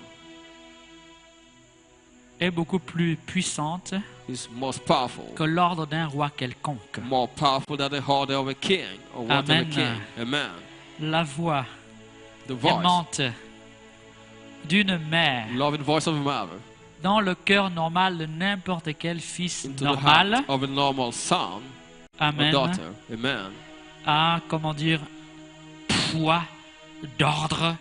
est beaucoup plus puissante
is most powerful.
que l'ordre d'un roi quelconque.
More powerful than the order of a king or what of a
Amen.
king. Amen.
La voix
The voice,
aimante d'une mère
loving voice of a mother,
dans le cœur normal de n'importe quel fils
into the
normal.
heart of a normal son or
Amen.
daughter. Amen.
A, comment dire, poids d'ordre,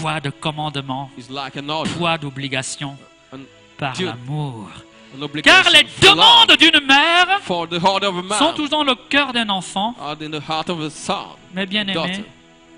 poids de commandement,
It's like an order,
poids d'obligation
an,
par
Dieu-
l'amour.
an obligation
Car les
for love.
demandes d'une mère
For the order of a
sont
man
tous dans le cœur d'un enfant,
are in the heart of a son,
mais bien aimé,
daughter.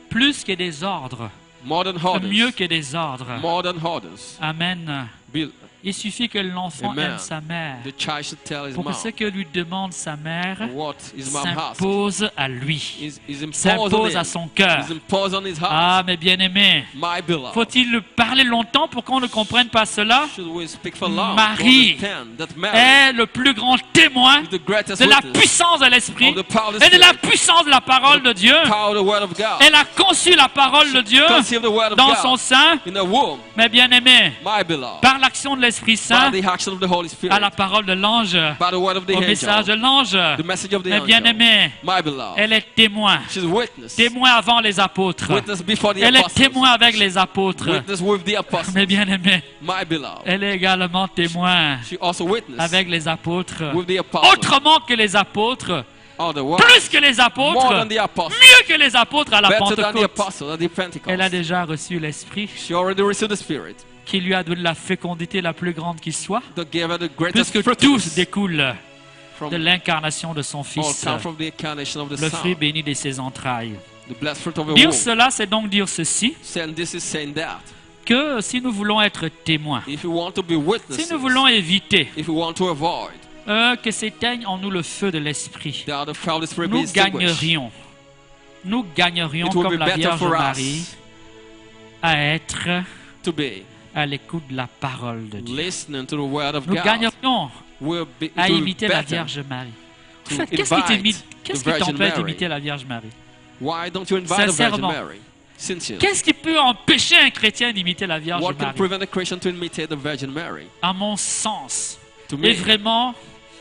plus que des ordres,
More than orders.
mieux que des ordres.
More than orders.
Amen.
Be-
Il suffit que l'enfant
Amen.
aime sa mère
The child should tell his
pour que
mom
ce que lui demande sa mère
what his mom asks.
s'impose à lui,
Is imposed
s'impose
on
à
him.
son cœur.
Is imposed on his heart.
Ah, mes bien-aimés,
My beloved.
faut-il parler longtemps pour qu'on ne comprenne pas cela?
Should we speak for long?
Marie
to understand that Mary
Est le plus grand témoin
is the greatest
de la
witness
puissance de l'Esprit
of the power of the
et de la
Spirit,
puissance de la parole de Dieu.
power of the word of God.
Elle a conçu la parole de Dieu
Conceive the word of
dans
God
son sein,
in the womb,
mes bien-aimés,
my beloved.
par l'action de l'Esprit Saint,
By the action of the Holy Spirit.
à la parole de l'ange,
By the word of the
au message de
angel.
l'ange.
The message of the
Mes
angel.
bien-aimés,
My beloved.
elle est témoin.
She's witness.
Témoin avant les apôtres.
Witness before the
Elle est
apostles.
témoin avec les apôtres.
Witness with the apostles.
Mes bien-aimés,
My beloved.
elle est également témoin
She also witnessed
avec les apôtres.
with the apostles.
Autrement que les apôtres,
Otherwise,
plus que les
more
apôtres,
than the apostles.
mieux que les apôtres à la
Better than the
Pentecôte.
apostles at the Pentecost.
Elle a déjà reçu l'Esprit
She already received the Spirit
qui lui a donné la fécondité la plus grande qui soit,
that gave her the greatest
puisque tous
fruitfulness
découlent
from
de l'incarnation de son
all
Fils,
come from the incarnation of the
le
Son,
fruit béni de ses entrailles.
the blessed fruit of a
Dire
womb.
cela, c'est donc dire ceci,
And this is saying that
que si nous voulons être témoins,
if you want to be
si
witnesses,
nous voulons éviter
if you want to avoid
que s'éteigne en nous le feu de l'Esprit,
that the Holy Spirit be
nous
extinguished,
nous gagnerions
it will
comme
be
la
better
Vierge
for
Marie
us
à être
to be
à l'écoute de la parole de Dieu.
listening to the word of
Nous
God.
gagnerions
It
à
will be
imiter la
better
Vierge Marie.
to
En fait, qu'est-ce
invite
qui
the Virgin
t'empêche
Mary.
d'imiter la Vierge Marie?
Why don't you invite the Virgin
Sincèrement.
Mary? Sincerely.
Qu'est-ce qui peut empêcher un chrétien d'imiter la Vierge
What can
Marie?
prevent a Christian to imitate the Virgin Mary?
À mon sens,
To
et
me,
vraiment,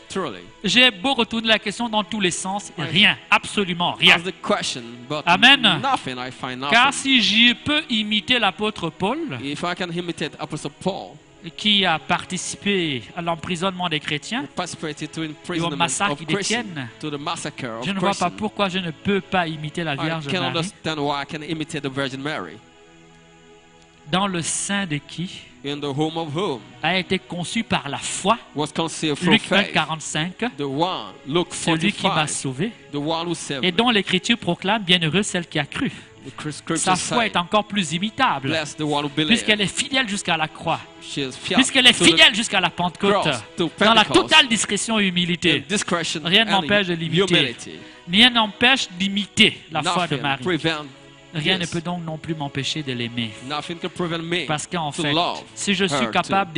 truly.
j'ai beau retourner la question dans tous les sens, rien, absolument rien.
Ask the question, but
Amen.
nothing, I find
Car
nothing.
si je peux imiter l'apôtre Paul,
If I can imitate Apostle Paul,
qui a participé à l'emprisonnement des chrétiens,
participated to
et au
imprisonment
massacre
of
d'Étienne,
Christians, to the massacre of
je ne vois pas
Christians.
pourquoi je ne peux pas imiter la
I
Vierge
can
Marie,
understand why I can imitate the Virgin Mary.
dans le sein de qui
In the home of whom
a été conçu par la foi,
was conceived from
Luc 1,
faith.
45,
The one, Luke
celui qui m'a
45,
sauvé,
the one who saved
et
me.
dont l'Écriture proclame bienheureux celle qui a cru.
The scripture
Sa foi
say,
est encore plus imitable,
bless the one who believes.
puisqu'elle est fidèle jusqu'à la croix,
She is fiat
puisqu'elle est
to the
fidèle jusqu'à la Pentecôte,
cross, to
dans la
Pentecost,
totale discrétion et humilité.
discretion
Rien
and
n'empêche de l'imiter.
humility.
Rien n'empêche d'imiter la foi de
Nothing
Marie.
prevent
Rien ne
this.
peut donc non plus m'empêcher de l'aimer.
Nothing can prevent me
Parce qu'en
to
fait,
love
si je suis
her
capable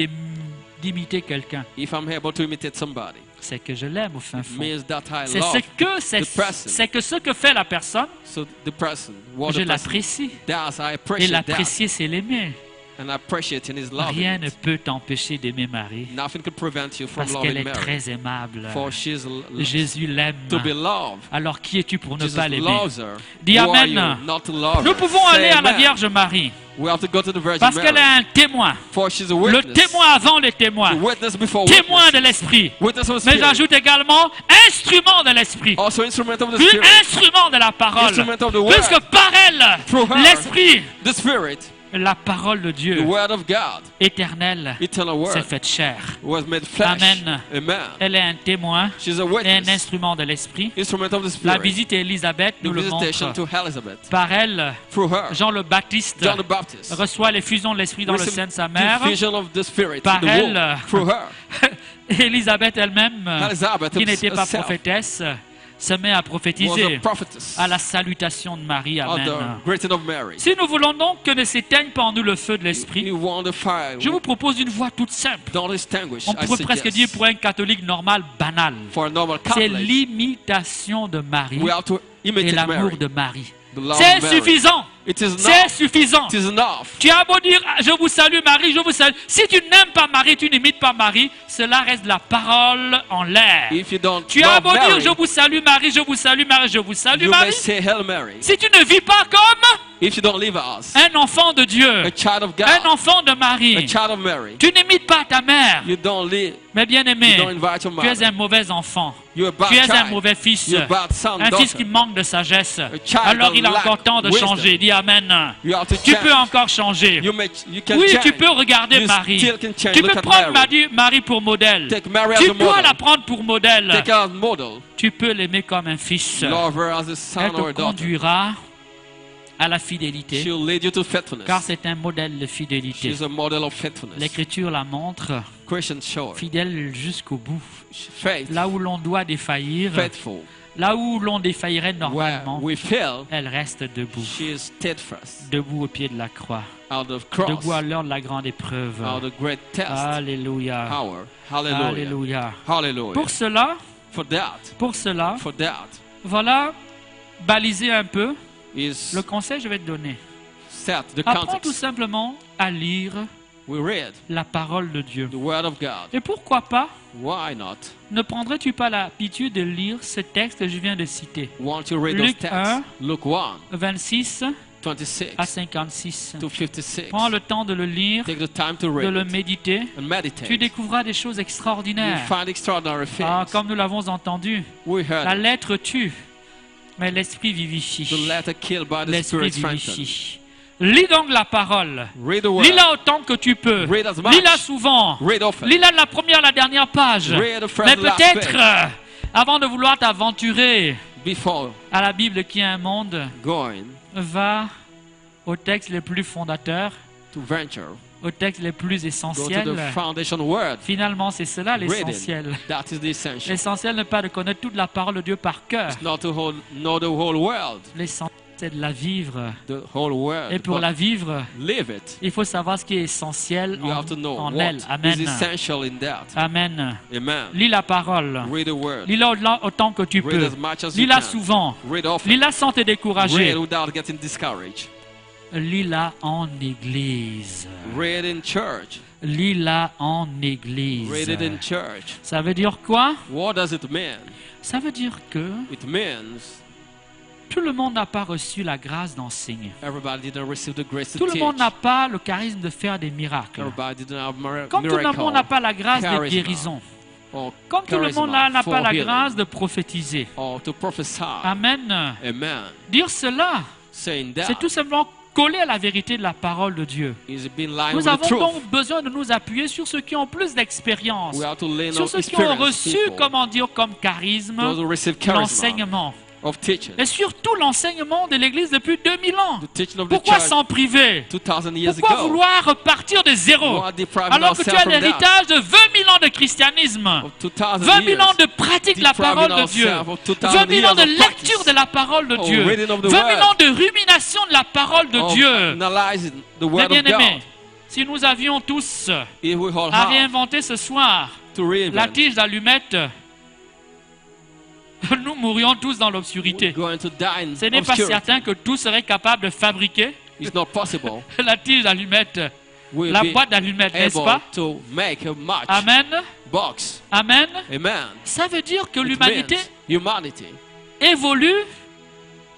d'imiter quelqu'un,
if I'm able to imitate somebody.
c'est que je l'aime au fin
It
fond.
means that I
C'est
love the person.
c'est que ce que fait la personne,
So the person, what
je
the person
l'apprécie.
does, I
Et
appreciate that.
l'apprécier, c'est l'aimer.
And I appreciate in his love.
Rien ne peut t'empêcher d'aimer Marie,
Nothing can prevent you from
parce qu'elle
loving
est
Mary.
très aimable.
For she's
Jésus l'aime.
to be loved.
Alors qui es-tu pour ne
Jesus
pas l'aimer?
loves her.
Dis
Who are
Amen.
you not to love
Nous
her?
pouvons
Say
aller à la
amen.
Vierge Marie,
We have to go to the Virgin
parce qu'elle est
Mary.
un témoin.
For she's a
Le
witness.
témoin avant les témoins.
The witness before
Témoin
witness.
de l'Esprit.
Witness of the
Mais
Spirit.
j'ajoute également instrument de l'Esprit.
Also instrument of the
Puis
Spirit.
instrument de la parole.
Instrument of the word.
Puisque par elle,
Through her.
l'Esprit,
The Spirit.
la parole de
The
Dieu
word of God.
éternelle,
Eternal
s'est
word.
faite chair.
Was made flesh.
Amen.
Amen.
Elle est un témoin
She's a
et un
witness.
instrument de l'Esprit.
Instrument of the
La
Spirit.
visite à Élisabeth
The
nous le
visitation
montre.
to Elizabeth.
Par elle,
Through her.
Jean le Baptiste
John the Baptist.
reçoit l'effusion de l'Esprit dans le
Received
sein de sa
the
mère.
vision of the Spirit.
Par
The
elle.
womb. Through her.
Élisabeth elle-même,
Elizabeth
qui n'était pas
herself
prophétesse, se met à
was a
prophétiser
prophetess.
à la salutation de Marie.
Of
Amen.
the greeting of Mary.
Si nous voulons donc que ne s'éteigne pas en nous le feu de l'Esprit,
You want the fire.
je vous propose une voie toute simple.
Don't distinguish.
On
I
pourrait presque
suggest.
dire pour un catholique normal, banal.
For a normal
C'est
Catholic,
l'imitation de Marie
we have to
et
imitate
l'amour
Mary.
de Marie.
The love
C'est
of Mary.
suffisant.
It is
c'est
enough.
suffisant.
It is enough.
Tu as beau dire, je vous salue Marie, je vous salue. Si tu n'aimes pas Marie, tu n'imites pas Marie, cela reste de la parole en l'air.
If you don't
Tu as
love
beau dire,
Mary,
je vous salue Marie, je vous salue Marie, je vous salue
you may
Marie.
say Hail Mary.
Si tu ne vis pas comme
If you don't live as
un enfant de Dieu,
a child of God,
un enfant de
a
Marie,
child of Mary,
tu n'imites pas ta mère.
you don't live,
Mais bien aimé,
you don't invite your
tu es
mother.
un mauvais enfant.
You're a bad
Tu es un
child.
mauvais fils.
You're a bad son,
Un fils
daughter.
qui manque de sagesse.
child
Alors il a
that
encore
lack
temps de
wisdom.
changer. Dis Amen.
You have to
Tu
change.
peux encore changer.
You can
Oui,
change.
tu peux regarder
You
Marie.
still can change.
Tu
Look
peux
at
prendre
Mary.
Marie pour modèle.
Take Mary as
Tu
a
dois
model.
la prendre pour modèle.
Take her as model.
Tu peux l'aimer comme un fils.
Love her as a son
Elle
or a
te
daughter.
conduira à la fidélité,
She'll lead you to faithfulness.
car c'est un modèle de fidélité.
She's a model of faithfulness.
L'Écriture la montre
Christian short.
fidèle jusqu'au bout.
Faith.
Là où l'on doit défaillir,
Faithful.
là où l'on défaillerait
Where
normalement,
we fail,
elle reste debout.
she is steadfast.
Debout au pied de la croix.
Out of cross.
Debout à l'heure de la grande épreuve.
Out of great test.
Alléluia.
Power. Hallelujah.
Alléluia.
Hallelujah.
Pour cela,
For that.
voilà, baliser un peu
Is
le conseil que je vais te donner.
set the
Apprends tout
context.
simplement à lire
We read
la parole de Dieu.
the word of God.
Et pourquoi pas,
Why not?
ne prendrais-tu pas l'habitude de lire ce texte que je viens de citer?
Want to read
Luc
those
1,
texts? Luke 1,
26
26
à 56.
to 56.
Prends le temps de le lire,
Take the time to
de le
read it
méditer.
and meditate.
Tu découvriras des choses
You
extraordinaires.
find extraordinary
Ah,
things.
comme nous l'avons entendu,
We
la
heard it.
lettre tue, mais l'esprit vivifie.
The letter killed by the
L'esprit
Spirit strengthened.
vivifie. Lis donc la parole.
Read the word.
Lis-la autant que tu peux.
Read as much.
Lis-la souvent.
Read often.
Lis-la de la première à la dernière page.
Read the first
Mais
and last
peut-être,
page.
avant de vouloir t'aventurer
Before
à la Bible qui est un monde,
going
va au texte les plus fondateurs,
to venture,
au texte les plus
go to
essentiels.
the foundation word.
Finalement, c'est cela l'essentiel.
Reading. That is the essential.
L'essentiel n'est pas de connaître toute la parole de Dieu par cœur.
It's not to know the whole world,
L'essentiel, c'est de la vivre.
the whole world.
Et pour
but
la vivre,
live it.
il faut savoir ce qui est essentiel
You have to know
en
what
elle.
is
Amen.
essential in that.
Amen.
Amen.
Lis la parole.
Read the word.
Lis-la autant que tu
Read
peux.
as much as you
Lis-la
can.
souvent.
Read often.
Lis-la sans te
Read
décourager.
without getting discouraged.
Lis-la en église.
Read in church.
Lis-la en église.
Read it in church.
Ça veut dire quoi?
What does it mean?
Ça veut dire que
It means
tout le monde n'a pas reçu la grâce d'enseigner.
everybody didn't receive the grace to
Tout le monde
teach.
n'a pas le charisme de faire des miracles.
Everybody didn't have
Comme tout le monde n'a pas la grâce de
charisma,
guérison.
or
Comme tout le
charisma
monde n'a
for
pas la
healing,
grâce de prophétiser.
or to prophesy.
Amen.
Amen.
Dire cela,
Saying that
c'est tout simplement coller à la vérité de la parole de Dieu.
is being line
Nous
with the
avons
truth.
donc besoin de nous appuyer sur ceux qui ont plus d'expérience,
We have to lean
sur
on
ceux qui ont
experienced
reçu,
people,
comment dire, comme charisme,
those who receive charisma
l'enseignement.
of teaching,
Et surtout l'enseignement de l'Église depuis 2000 ans.
the teaching of the
Pourquoi
church
s'en priver?
2000 years
Pourquoi
ago.
vouloir repartir de zéro
Why depriving
alors que tu
ourselves
as
from that?
l'héritage de 20 000 ans de christianisme,
Of 2000
20 000 ans
years.
de pratique de la parole de Dieu,
Depriving ourselves of
20 000 ans
2000
de
years of
lecture
practice.
de la parole de
Oh,
Dieu,
reading of the
20 000
word.
ans de rumination de la parole de
Of
Dieu.
analyzing the
Mais
word
bien
of God.
aimé, si nous avions tous
If we all
à
have
réinventer ce soir
to reinvent,
la tige d'allumette, nous mourrions tous dans
we're
l'obscurité.
going to die in
Ce n'est pas
obscurity.
certain que tous seraient capables de fabriquer
It's not possible.
la tige d'allumette,
We'll
la
be
boîte d'allumettes, n'est-ce
able
pas?
to make a match
Amen.
box.
Amen.
Amen.
Ça veut dire que
It
l'humanité
means humanity
évolue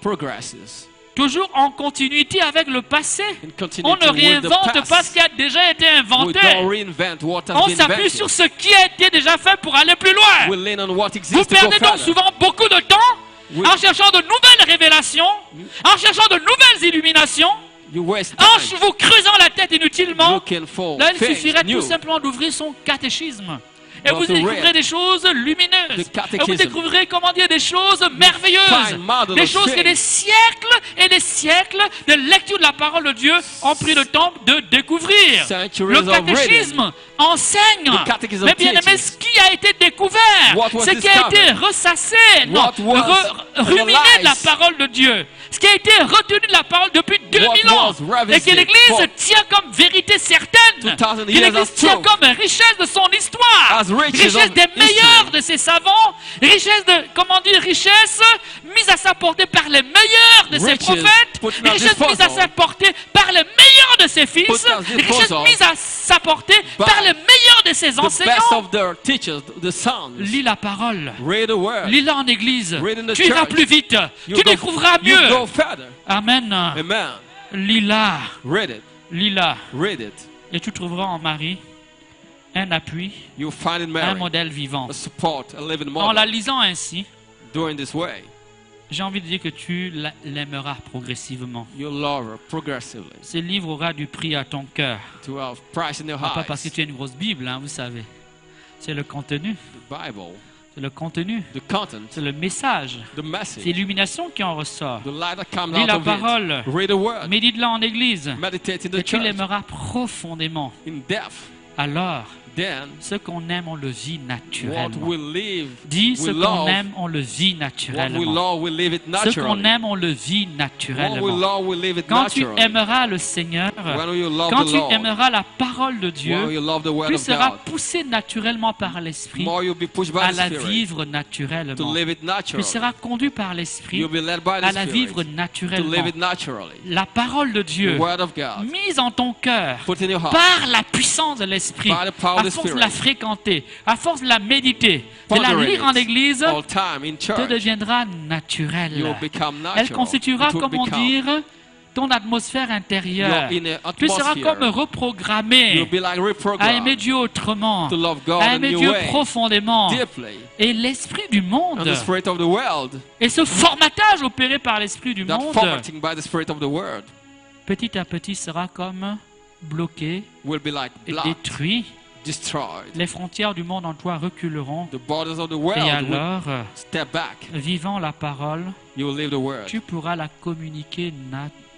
progresses
toujours en continuité avec le passé.
and
On
continuity
ne
with the
réinvente
past.
pas ce qui a déjà été
We
inventé.
don't reinvent what has
On
been
s'appuie
invented.
sur ce qui a été déjà fait pour aller plus loin.
We lean on what
Vous
exists to go
perdez donc
further.
souvent beaucoup de temps
Oui.
en cherchant de nouvelles révélations, en cherchant de nouvelles illuminations,
You waste
en
time
vous creusant la tête inutilement.
looking for
Là, il
things
suffirait
new.
tout simplement d'ouvrir son catéchisme. Et
But
vous
to
découvrirez
read
des choses lumineuses.
the
Et
catechism.
vous découvrirez, comment dire, des choses merveilleuses.
find marvelous
Des choses que
things.
des siècles et des siècles de lecture de la parole de Dieu ont pris le temps de découvrir.
Centuries
Le
of reading.
catéchisme enseigne.
The catechism
Mais bien aimé,
teaches.
ce qui a été découvert,
What was
ce qui a été
discovered.
ressassé,
What was
ruminé de la
analyzed.
parole de Dieu, ce qui a été retenu de la parole depuis 2000 ans,
was revisited
et que l'Église
for
tient comme vérité certaine,
2000
que
years
l'Église
as
tient
truth.
comme richesse de son histoire,
As riches
richesse
of
des meilleurs
history.
de ses savants Richesse de, comment dire, richesse mise à sa portée par les meilleurs de ses
Riches
prophètes.
put at
Richesse mise à
disposal.
sa portée par les meilleurs de ses fils.
Put at
Richesse
disposal
mise à sa portée
by
par les meilleurs de ses
The best
enseignants.
of their teachers, the sons.
Lis la parole.
Read the word.
Lis-la en église.
Read in the
Tu iras
church.
plus vite.
You
Tu
go-
découvriras
You
mieux.
go further.
Amen.
Amen.
Lis-la.
Read it.
Lis-la.
Read it.
Et tu trouveras en Marie un appui,
You find in
un
Mary
modèle vivant.
a support, a living
En la
model.
lisant ainsi,
Doing this way,
j'ai envie de dire que tu l'aimeras progressivement.
you love her progressively.
Ce livre aura du prix à ton cœur.
To have price in your
Pas parce que
eyes.
tu as une grosse Bible, hein, vous savez. C'est le contenu.
The Bible,
C'est le contenu.
the content,
C'est le message.
the
C'est
message,
l'illumination qui en ressort.
the light that comes
Lis
out
la
of
parole.
it. Read the word.
Médite-la en église.
Meditate in
Et
the
tu
church.
l'aimeras profondément.
In depth.
Alors,
Then,
ce qu'on aime, on le vit
what
naturellement.
we live,
Dis, ce
we
qu'on
love,
aime, on le vit
what we
naturellement.
love, we live it
Ce qu'on
naturally.
aime, on le vit
What we
naturellement.
love, we live it
Quand tu
naturally.
aimeras le Seigneur,
When you love
quand
the
tu
Lord,
aimeras la parole de
when
Dieu,
you love the word
tu
of
seras
God,
poussé naturellement par l'Esprit
more you'll be pushed by
à
the
la
Spirit
vivre
to
naturellement.
live it
Tu
naturally.
seras conduit par l'Esprit
You'll be led by
à
the
la
Spirit
vivre
to
naturellement.
live it naturally.
La parole de
The
Dieu
word of God,
mise en ton cœur
put in your heart,
par la puissance de l'Esprit,
by the power of
à
the
force de
Spirit,
la fréquenter, à force de la méditer, de la
pondering
lire en
it
église,
all time in
te
church,
deviendra naturel.
you'll become
Elle
natural.
constituera,
It will
comment
become
dire, ton atmosphère intérieure.
your inner
Tu seras
atmosphere.
comme reprogrammé
You'll be like
à aimer
reprogrammed
Dieu autrement,
to love God
à
in a
aimer
new
Dieu
way,
profondément.
deeply,
Et l'esprit du
and
monde,
the spirit of the world,
et ce formatage opéré par l'esprit du
that
monde,
formatting by the spirit of the world,
petit à petit sera comme bloqué
will be like
et
blocked,
détruit.
destroyed.
Les frontières du monde en toi reculeront.
The borders of the
Et
world will
alors,
step back.
vivant la parole,
You will live the word.
tu pourras la communiquer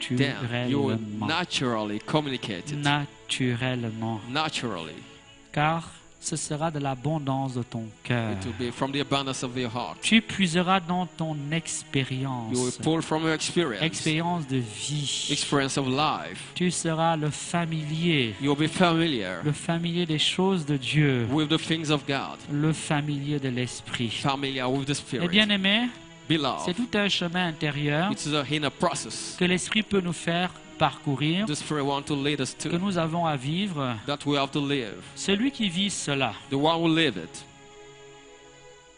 Then you will
naturellement.
naturally communicate it.
Naturellement.
Naturally.
Car ce sera de l'abondance de ton cœur.
It will be from the abundance of your heart.
Tu puiseras dans ton
You will
expérience.
pull from your experience.
Expérience de vie.
Experience of life.
Tu seras le familier.
You will be familiar
Le familier des choses de Dieu.
with the things of God.
Le familier de l'esprit.
Familiar with the
Et
Spirit.
bien aimé, c'est
Beloved,
tout un chemin intérieur
it is a inner process
que l'esprit peut nous faire parcourir,
the Spirit wants to lead us
que
to,
nous avons à vivre.
that we have to live.
Celui qui vit cela,
The one who live it,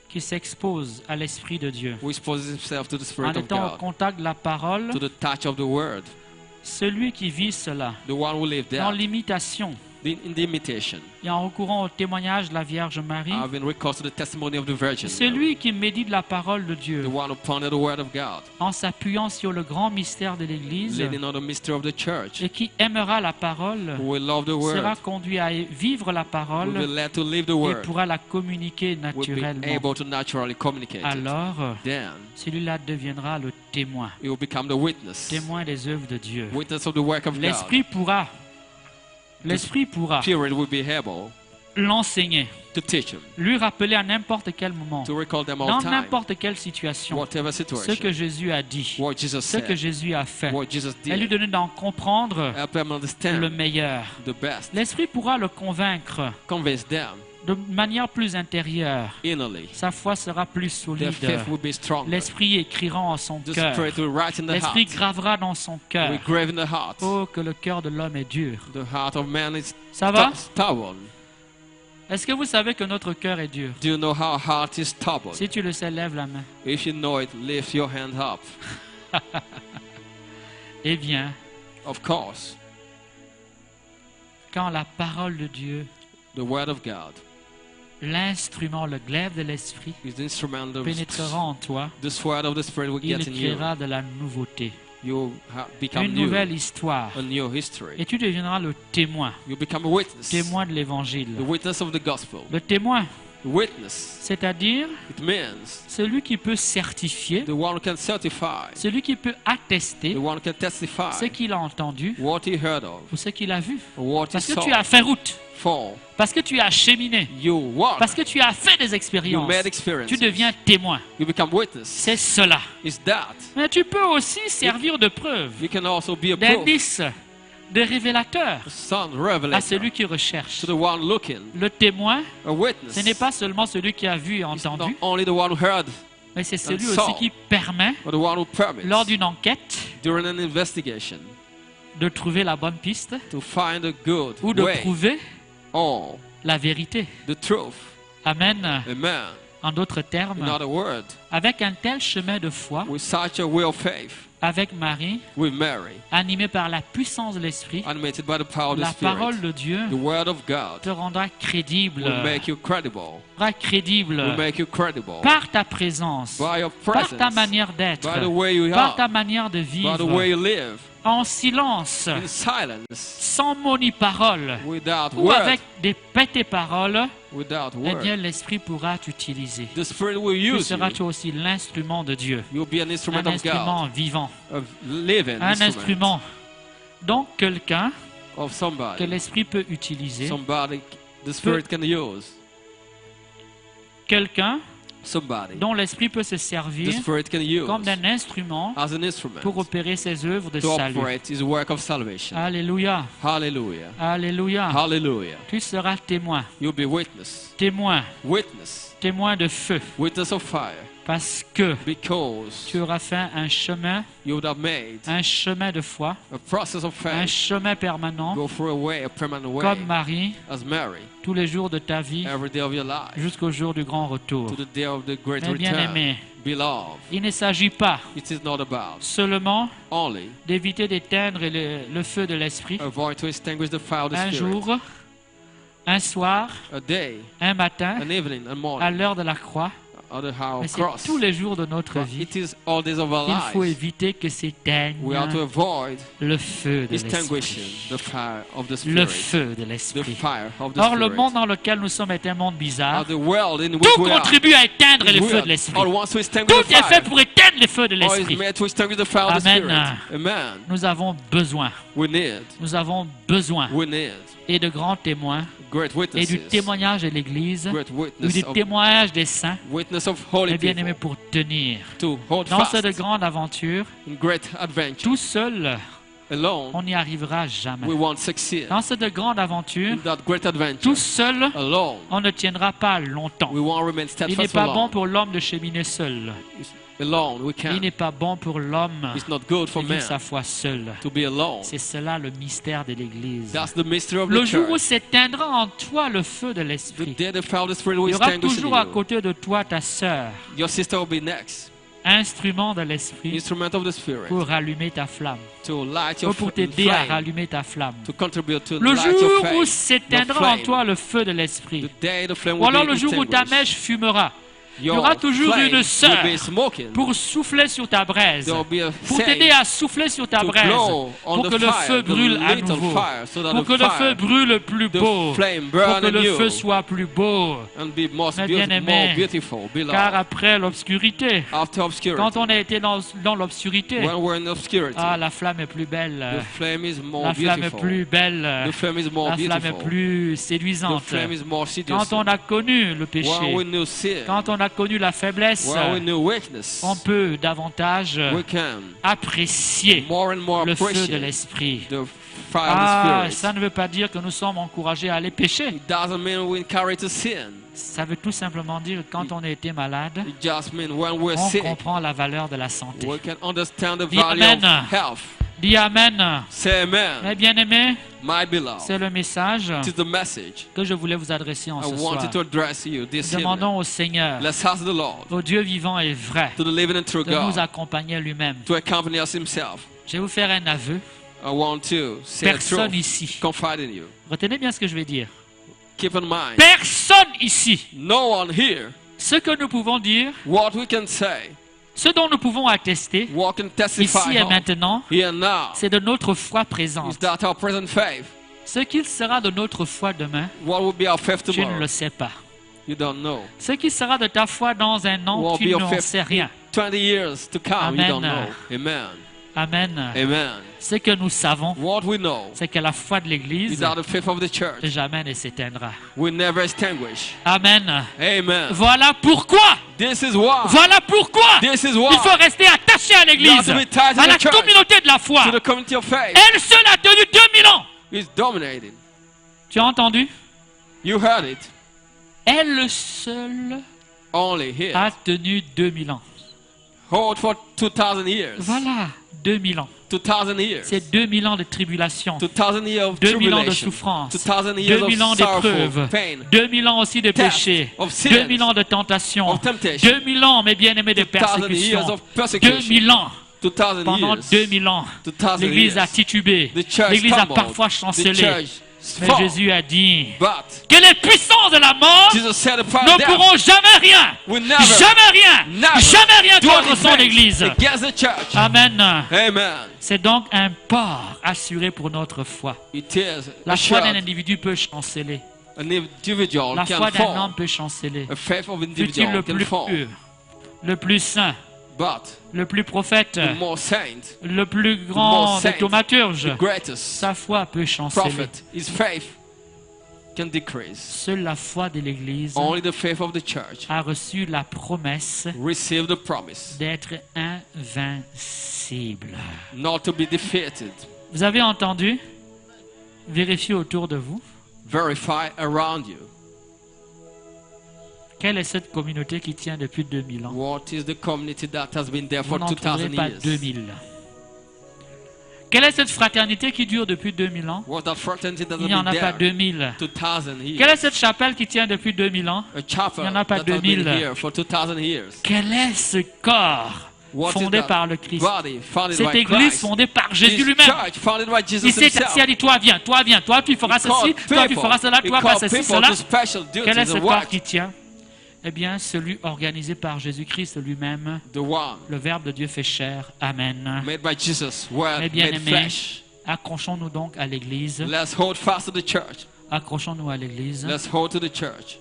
qui s'expose à l'esprit de Dieu,
who exposes himself to the
en
Spirit of
étant au
God,
contact de la parole,
to the touch of the Word.
celui qui vit cela,
The one who lived
dans
that,
l'imitation
in the imitation,
et en recourant au témoignage de la Vierge Marie,
having recourse to the testimony of the Virgin.
celui qui médite la parole de
The
Dieu,
one who pondered the Word of God,
en s'appuyant sur le grand mystère de l'Église,
leaning on the mystery of the church,
et qui aimera la parole,
who will love the
sera
Word,
conduit à vivre la
will be
parole
led to live the
et
Word,
pourra la communiquer
will be
naturellement.
able to naturally communicate it.
Alors,
Then
celui-là deviendra le témoin,
he will become the witness,
témoin des œuvres de Dieu.
witness of the work of God.
L'Esprit pourra
Spirit will be able
l'enseigner,
to teach him,
lui rappeler à n'importe quel moment,
to recall them all
dans
time,
n'importe quelle situation,
whatever
ce que
situation,
Jésus a dit,
what Jesus
ce que
said,
Jésus a fait,
what Jesus
et lui
did,
donner d'en comprendre
help them
le
understand
meilleur.
the best,
L'Esprit pourra le convaincre
convince them
de manière plus intérieure.
innerly.
Sa foi sera plus
Their
solide.
faith will be stronger.
L'Esprit écrira en son
The
cœur.
Spirit will write in the
L'Esprit
heart,
gravera dans son cœur.
will grave in the heart.
Oh, que le cœur de l'homme est dur.
The heart of man is
Ça va?
stubborn.
Est-ce que vous savez que notre cœur est dur?
Do you know how a heart is stubborn?
Si tu le sais, lève la main.
If you know it, lift your hand up.
Eh bien,
Of course,
quand la parole de Dieu,
the Word of God
l'instrument, le glaive de l'Esprit,
is the instrument of
pénétrera en toi,
the sword of the Spirit will
il
get in you.
créera de la nouveauté,
You become
une
new,
nouvelle histoire.
a new history.
Et tu deviendras le témoin,
You become a witness,
témoin de l'Évangile.
the witness of the gospel.
Le témoin,
The witness,
c'est-à-dire
it means
celui qui peut certifier,
the one who can certify,
celui qui peut attester
the one who can testify
ce qu'il a entendu
what he heard of,
ou ce qu'il a vu.
or what he
Parce que
saw.
tu as fait route,
For
parce que tu as cheminé,
you walk,
parce que tu as fait des
you
expériences.
made experiences,
Tu deviens témoin.
you become witness.
C'est cela.
Is that
Mais tu peux aussi servir de preuve,
you can also be a proof,
d'indice de révélateur
The Son
à
revelator.
celui qui recherche.
To the one looking.
Le témoin,
A witness.
ce n'est pas seulement celui qui a vu et
It's not
entendu,
only the one who heard,
mais c'est celui
saw.
aussi qui permet,
but the one who permits.
lors d'une enquête,
During an investigation.
de trouver la bonne piste
To find a good
ou de
way.
prouver
Or
la vérité.
the truth.
Amen.
Amen.
En d'autres
In
termes,
other words,
avec un tel chemin de foi,
with such a way of faith,
avec Marie,
with Mary,
animé par la puissance de l'Esprit,
animated by the power of the
la
Spirit,
parole de Dieu
the word of God
te rendra crédible,
will make you credible. Will make you credible.
par ta présence,
By your
par
presence.
ta manière d'être,
By the way you
par
are.
ta manière de
By the way
vivre,
you live.
en silence,
In silence.
sans mots ni paroles,
Without
ou
word.
avec des petites paroles,
Without
eh
word.
bien l'Esprit pourra t'utiliser.
The Spirit will
Tu
use
seras
you.
toi aussi l'instrument de Dieu,
You'll be an instrument
un
of God.
instrument vivant,
Of living
un
instrument.
instrument. Donc quelqu'un
Of
que
somebody.
l'Esprit peut utiliser,
Somebody the Spirit can use.
quelqu'un
Somebody
dont l'Esprit peut se
the
servir
Spirit can use
comme d'un instrument
as an instrument
pour opérer ses œuvres de
to
salut.
operate His work of salvation.
Alléluia,
Hallelujah.
alléluia.
Hallelujah.
Tu seras témoin,
You'll be witness.
témoin,
Witness.
témoin de feu,
Witness of fire.
parce que
Because
tu auras fait un chemin
you would have made
de foi,
a process of
un
faith
chemin permanent,
go through a way, a permanent way,
comme Marie,
as Mary,
tous les jours de ta vie,
every day of your life,
jusqu'au jour du grand retour.
to the day of the great
Mes bien-aimés,
return. Beloved,
il ne s'agit pas
it is not about
seulement
only
d'éviter d'éteindre le feu de l'Esprit
avoid to extinguish the fire of the
un
Spirit.
jour, un soir,
A day,
un matin,
an evening, a
à
morning,
l'heure de la croix,
or the hour
mais
of
c'est
cross.
tous les jours de notre
But
vie
it is all days of our
qu'il faut
lives.
éviter que s'éteigne
We are to avoid
le feu de
extinguishing
l'Esprit.
the fire of the
Le
Spirit.
feu de
The
l'Esprit.
fire of the
Or, le
Spirit.
monde dans lequel nous sommes est un monde bizarre.
The world in which
Tout
we are
contribue à éteindre
is
le feu
weird.
de l'Esprit.
All wants to extinguish
Tout
the
est fait
fire.
pour éteindre le feu de
All is
l'Esprit.
made to extinguish the fire of the
Amen.
Spirit. Amen.
Nous avons besoin,
We need
et de grands témoins,
great
et
witnesses.
du témoignage de l'Église,
Great
ou
witness
du
of,
témoignage des saints,
witness of holy
mes bien-aimés,
people
pour tenir.
to hold
Dans
fast
cette grande aventure,
in great adventure.
tout seul,
Alone,
on n'y arrivera jamais.
we won't succeed.
Dans cette grande aventure,
In that great adventure,
tout seul,
alone,
on ne tiendra pas longtemps.
we won't remain
Il
steadfast
n'est pas
for
bon
long.
pour l'homme de cheminer seul.
Alone, we
Il
can't.
n'est pas bon pour l'homme
It's not good
de
for
vivre
man
sa foi seul.
to be alone.
C'est cela le mystère de l'Église.
That's the mystery of
Le
the
jour où
church.
s'éteindra en toi le feu de
The
l'Esprit,
day the fire of the Spirit
il
will
y aura
extinguish in
toujours à
you.
côté de toi ta sœur,
Your sister will be next.
instrument de l'Esprit,
Instrument of the Spirit
pour rallumer ta flamme,
to light
ou
your
pour t'aider à
flame,
rallumer ta flamme.
to contribute to
Le
light your
jour où
flame.
s'éteindra
your
en
flame.
toi le feu de l'Esprit,
The day the flame
ou
will
alors
be
le jour où ta
extinguished.
mèche fumera, il y
Your
aura toujours
flame
une sœur
will be smoking.
pour souffler sur ta braise,
There will be a
pour t'aider
saint
à souffler sur ta
to
braise,
glow on
pour
the
que le
fire,
feu
the
brûle à
little
nouveau,
fire, so that
pour
the
que le feu
fire,
brûle plus
the
beau,
flame
pour
burn
que le
anew
feu soit plus beau.
and be
Mes
more
bien-aimés,
beautiful,
Car
beloved.
après l'obscurité,
After obscurity,
quand on a été dans l'obscurité,
when we're in obscurity,
la flamme est plus belle,
the flame is more
la flamme est
beautiful.
plus belle,
The flame is more
la flamme est
beautiful.
plus
The
séduisante.
flame is more seducing.
Quand on a connu le
When
péché,
we knew sin,
quand on a connu la faiblesse,
when we knew weakness,
on peut davantage
we can
apprécier
more and more
le feu de
appreciate
l'Esprit.
the fire of the Spirit.
Ça ne veut pas dire que nous sommes encouragés à aller pécher.
It doesn't mean we encourage to sin.
Ça veut tout simplement dire que quand on a été malade,
It just means when we're
on
sick,
comprend la valeur de la santé.
we can understand the
Dis
value
Amen.
of health.
Dis Amen.
Say amen.
Mes bien-aimés,
My beloved,
c'est le message
it is the message
que je voulais vous adresser en
I
ce soir.
wanted to address you this
Demandons
evening.
au Seigneur,
Let's ask the Lord,
au Dieu vivant et vrai,
to the living and true
de nous
God,
accompagner à lui-même.
to accompany us himself.
Je vais vous faire un aveu.
I want to say the
Personne
truth,
ici.
confide in you.
Retenez bien ce que je vais dire.
Keep in mind,
Personne ici.
no one here,
Ce que nous pouvons dire,
what we can say,
ce dont nous pouvons attester,
what can testify
ici et
of,
maintenant,
here and now,
c'est de notre foi
is
présente.
that our present faith.
Ce qu'il sera de notre foi demain,
What will be our faith
tu ne
tomorrow?
le sais pas.
You don't know.
Ce qui sera de ta foi dans un an,
What will
tu
be your
n'en
faith
sais rien.
20 years to come,
Amen.
you don't know. Amen.
Amen.
Amen.
Ce que nous savons,
What we know
c'est que la foi de l'Église
is that the faith of the church
jamais ne s'éteindra.
will never extinguish.
Amen.
Amen.
Voilà pourquoi.
This is why.
Voilà pourquoi.
This is why.
Il faut rester attaché à l'Église,
You have to be tied to
à la
the church,
communauté de la foi.
To the community of faith.
Elle seule a tenu 2000 ans.
It's dominating.
Tu as entendu?
You heard it.
Elle seule
Only here.
a tenu 2000 ans.
Hold for 2000 years.
Voilà, 2000 ans.
2000 years.
C'est 2000 ans de tribulation,
2000 years of
2000 ans de
tribulation.
souffrance,
2000 years
2000 ans
of sorrowful
d'épreuves,
pain.
2000 ans aussi de
Death,
péché,
of sin,
2000 ans de tentation,
of temptation,
2000 ans, mes bien-aimés, de
2000 years
persécution,
of persecution.
2000 ans.
2000
Pendant
years.
2000 ans,
2000
l'Église a
years.
titubé,
The church
l'Église a
stumbled.
parfois
The
chancelé,
church
mais
fought.
Jésus a dit
But
que les puissances de la mort
Jesus said the power
ne
of death
pourront jamais rien,
will never,
jamais rien
do
contre son
anything
Église.
against the church.
Amen.
Amen.
C'est donc un port assuré pour notre foi.
It is
La foi d'un
assured.
individu peut chanceler.
An individual
La
can
foi d'un
fall.
homme peut chanceler.
A faith of
Fut-il
individual
le
can
plus
fall.
pur, le plus saint,
But
le plus prophète,
the more saint,
le plus grand des
saint,
thaumaturges,
the greatest
sa foi peut chanceler.
prophet, his faith can decrease.
Seule la foi de l'Église
Only the faith of the church
a reçu la promesse
receive the promise
d'être invincible.
not to be defeated.
Vous avez entendu? Vérifiez autour de vous.
Verify around you.
Quelle est cette communauté qui tient depuis 2000 ans?
What is the community that has been there
Vous
for
n'en trouverez
2000
pas
years?
2000. Quelle est cette fraternité qui dure depuis 2000 ans?
What that fraternity that
Il
has
n'y en
been
a pas
there
2000.
2000 years?
Quelle est cette chapelle qui tient depuis 2000 ans?
A chapel
Il n'y en a pas
that has been
2000.
here for 2000 years.
Quel est ce corps
What is
fondé
that
par le Christ?
body founded
Cette
by
église
Christ?
fondée par Jésus
This
lui-même.
church founded by
Il
Jesus
s'est
himself.
assis, a dit, toi viens, toi tu feras
He called
ceci, toi tu
people.
feras cela,
He
toi
called
feras ceci,
people
cela.
to special
Quel est
duties
ce
and
corps
work.
qui tient? Eh bien, celui organisé par Jésus-Christ lui-même,
The one
le Verbe de Dieu fait chair. Amen.
made by Jesus, word
Mes
made
bien-aimés,
flesh.
accrochons-nous donc à l'Église.
Let's hold fast to the church.
Accrochons-nous à l'Église.
Let's hold to the church.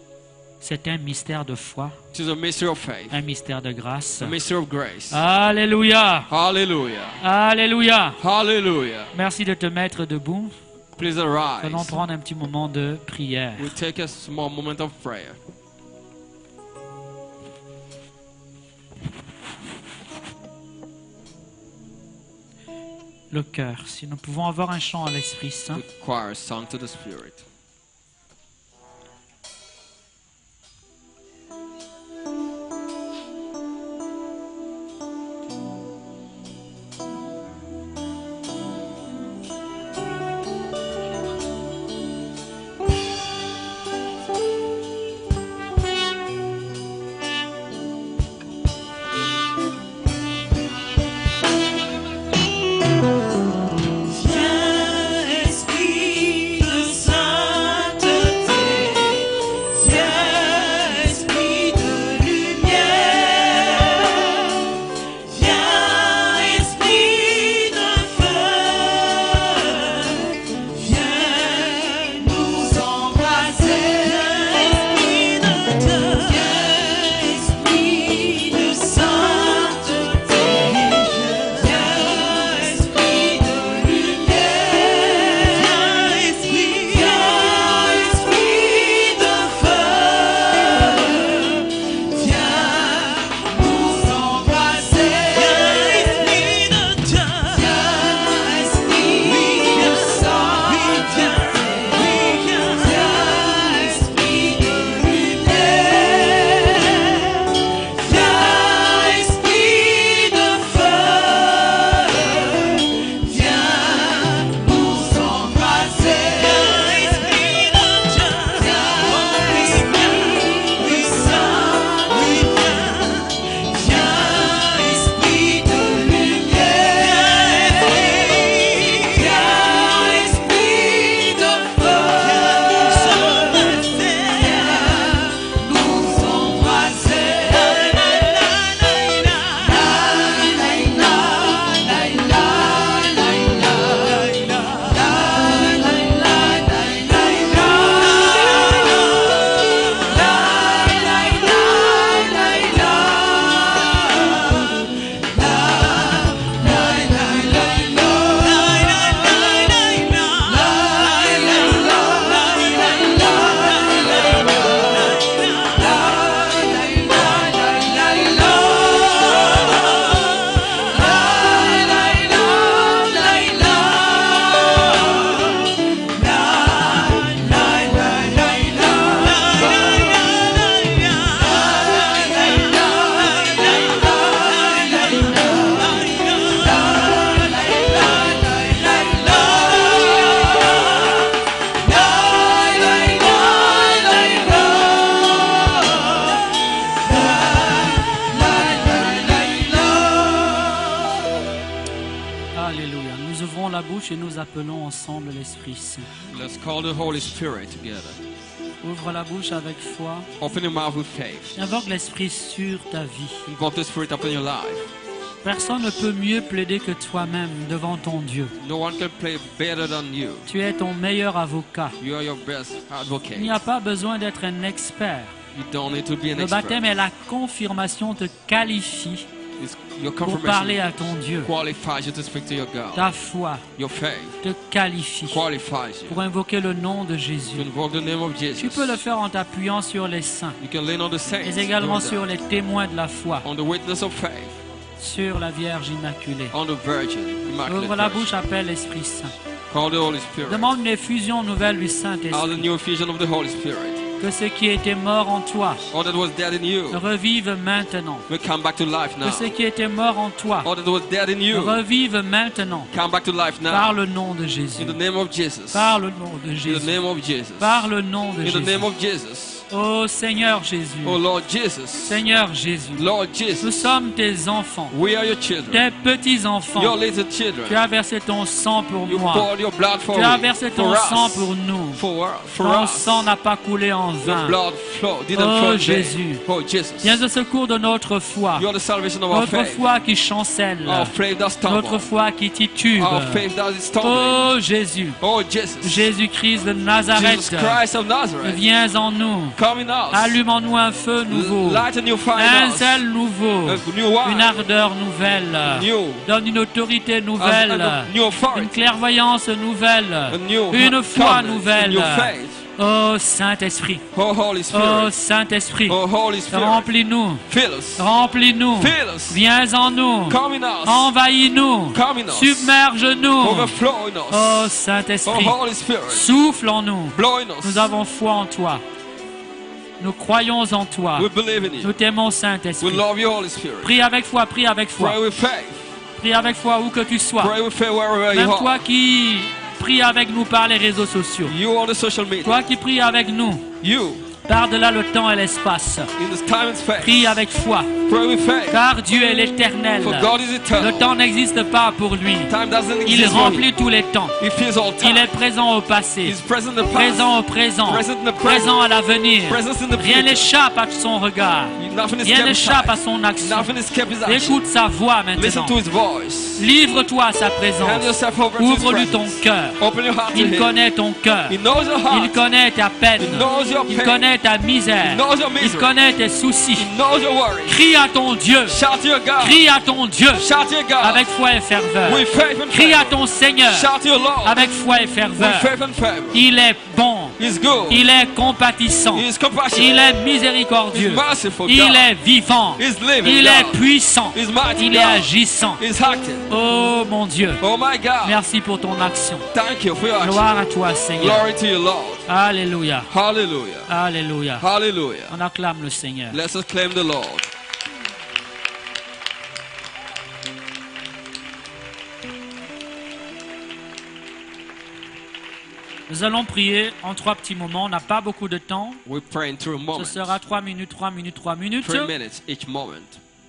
C'est un mystère de foi,
It is a mystery of faith,
un mystère de grâce.
a mystery of grace.
Alléluia.
Hallelujah.
Alléluia.
Hallelujah.
Merci de te mettre debout.
Please
Allons
arise.
prendre un petit moment de prière.
We'll take a small moment of prayer.
Le cœur. Si nous pouvons avoir un chant à l'Esprit Saint.
The choir song to the Spirit.
Viens, Esprit Saint. la bouche et nous appelons ensemble l'Esprit Saint.
Let's call the Holy Spirit together.
Ouvre la bouche avec foi.
Open your mouth with faith.
Invoque l'Esprit sur ta vie.
Invoke the Spirit upon your life.
Personne ne peut mieux plaider que toi-même devant ton Dieu.
No one can play better than you.
Tu es ton meilleur avocat.
You are your best advocate.
Il n'y a pas besoin d'être un expert.
You don't need to be an
Le
expert.
baptême et la confirmation te qualifient
Your
pour parler
confirmation
à ton Dieu.
qualifies you to speak to your God.
Ta foi
Your faith
te qualifie
qualifies you
pour invoquer le nom de
to
Jésus.
invoke the name of Jesus.
Tu peux le faire en t'appuyant sur les saints,
You can lean on the saints.
mais également
doing that.
sur les témoins de la foi,
On the witness of faith.
sur la Vierge Immaculée.
On the Virgin. Immaculate
Ouvre la
Virgin.
bouche, appelle l'Esprit Saint.
Call the Holy Spirit.
Demande une effusion nouvelle du
All the
Saint-Esprit.
new effusion of the Holy Spirit.
Que ce qui était mort en toi
All that was dead in you
revive maintenant.
will come back to life now.
Que ce qui était mort en toi
All that was dead in you
revive maintenant.
come back to life
Par
now.
le nom de Jésus.
In the name of Jesus.
Par le nom de
In the
Jésus.
name of Jesus.
Par le nom de
In the name
Jésus.
of Jesus.
Oh Seigneur Jésus.
Oh Lord Jesus.
Seigneur Jésus.
Lord
Nous
Jesus.
sommes tes enfants.
We are your children.
Tes petits-enfants.
Your little
Tu
children.
as versé ton sang pour
You
moi.
poured your blood for
Tu as
me.
versé
For
ton sang
us.
pour nous.
For
Ton
us.
sang n'a pas coulé en
The
vain.
blood flow didn't
Oh,
flow in vain.
Jésus.
Oh Jesus.
Viens au secours de notre foi.
You are the salvation of our
Notre
faith.
foi qui chancelle.
Our faith that
Notre
stumble.
foi qui titube.
Our faith that is stumbling.
Oh Jésus.
Oh Jesus.
Jésus-Christ de Nazareth.
Jesus Christ of Nazareth.
Viens en nous.
Come in us.
Allume en nous un feu nouveau.
Light a new fire
Un
in us.
zèle nouveau.
A new wine.
Une ardeur nouvelle.
New.
Donne une autorité nouvelle.
New
Une
authority.
clairvoyance nouvelle.
New
Une foi
covenant,
nouvelle.
New faith.
Oh Saint-Esprit.
Oh Holy
Oh
Spirit.
Saint-Esprit.
Oh Holy Spirit.
Remplis-nous.
Fill us.
Remplis-nous.
Fill us.
Viens en nous.
Come in us.
Envahis-nous.
Come in us.
Submerge-nous.
Overflow in us.
Oh
Oh
Saint-Esprit.
Holy Spirit.
Souffle en nous.
Blow in us.
Nous avons foi en toi. Nous croyons en toi.
We believe in
Nous
you.
t'aimons
We
Saint-Esprit.
love you, Holy Spirit.
Prie avec foi, prie avec foi.
Pray with faith.
Prie avec foi où que tu sois.
Pray with faith wherever
Même
you
toi
are.
qui prie avec nous par les réseaux sociaux.
You on the social media.
Toi qui prie avec nous
You
par-delà le temps et l'espace.
in this time and space.
Prie avec foi.
Pray with faith.
Car Dieu est l'éternel.
For God is
Le
eternal.
temps n'existe pas pour lui.
Time doesn't
Il
exist for
remplit
him.
tous les temps.
He fills all
Il
time.
est présent au passé.
He's present in the past.
Présent au présent.
Present in the
Présent à l'avenir.
Presence in the
Rien
future.
n'échappe à son regard.
Nothing is
Rien
kept
n'échappe à
aside.
son action.
Nothing is kept his action.
Écoute sa voix
Listen
maintenant.
to his voice.
Livre-toi à sa
Hand
présence.
yourself over to his
Ouvre-lui ton
presence.
cœur.
Open your heart to
Il
him.
connaît ton cœur.
He knows your
Il
heart.
connaît ta peine.
He knows your
Il
pain.
connaît ta misère.
He knows your
Il
misery.
connaît tes soucis.
He knows your worries.
Crie à ton Dieu.
Shout to your God.
Crie à ton Dieu.
Shout to your God.
Avec foi et ferveur.
With faith and
Crie à
faith.
ton Seigneur.
Shout to your Lord.
Avec foi et
With
ferveur.
faith and faith.
Il est bon.
He's good.
Il est compatissant.
He is compassionate.
Il est
He's
miséricordieux.
merciful.
Il
God.
est vivant.
He's living.
Il est
God.
puissant.
He's mighty.
Il est
God.
agissant.
He's active.
Oh mon Dieu.
Oh my God.
Merci pour ton action.
Thank you for your action.
Gloire à toi, Seigneur.
Glory to you, Lord.
Alléluia.
Hallelujah.
Alléluia.
Hallelujah.
On acclame le Seigneur.
Let's acclaim the Lord.
Nous allons prier en 3 petits moments. On n'a pas beaucoup de temps.
We pray in 3
Ce
moments.
sera 3 minutes, 3 minutes, 3 minutes.
3 minutes each moment.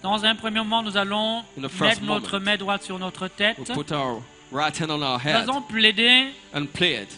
Dans un premier moment, nous allons
In the first
mettre notre
moment.
main droite sur notre tête.
We put our right hand on our
Nous
head
allons plaider
and play it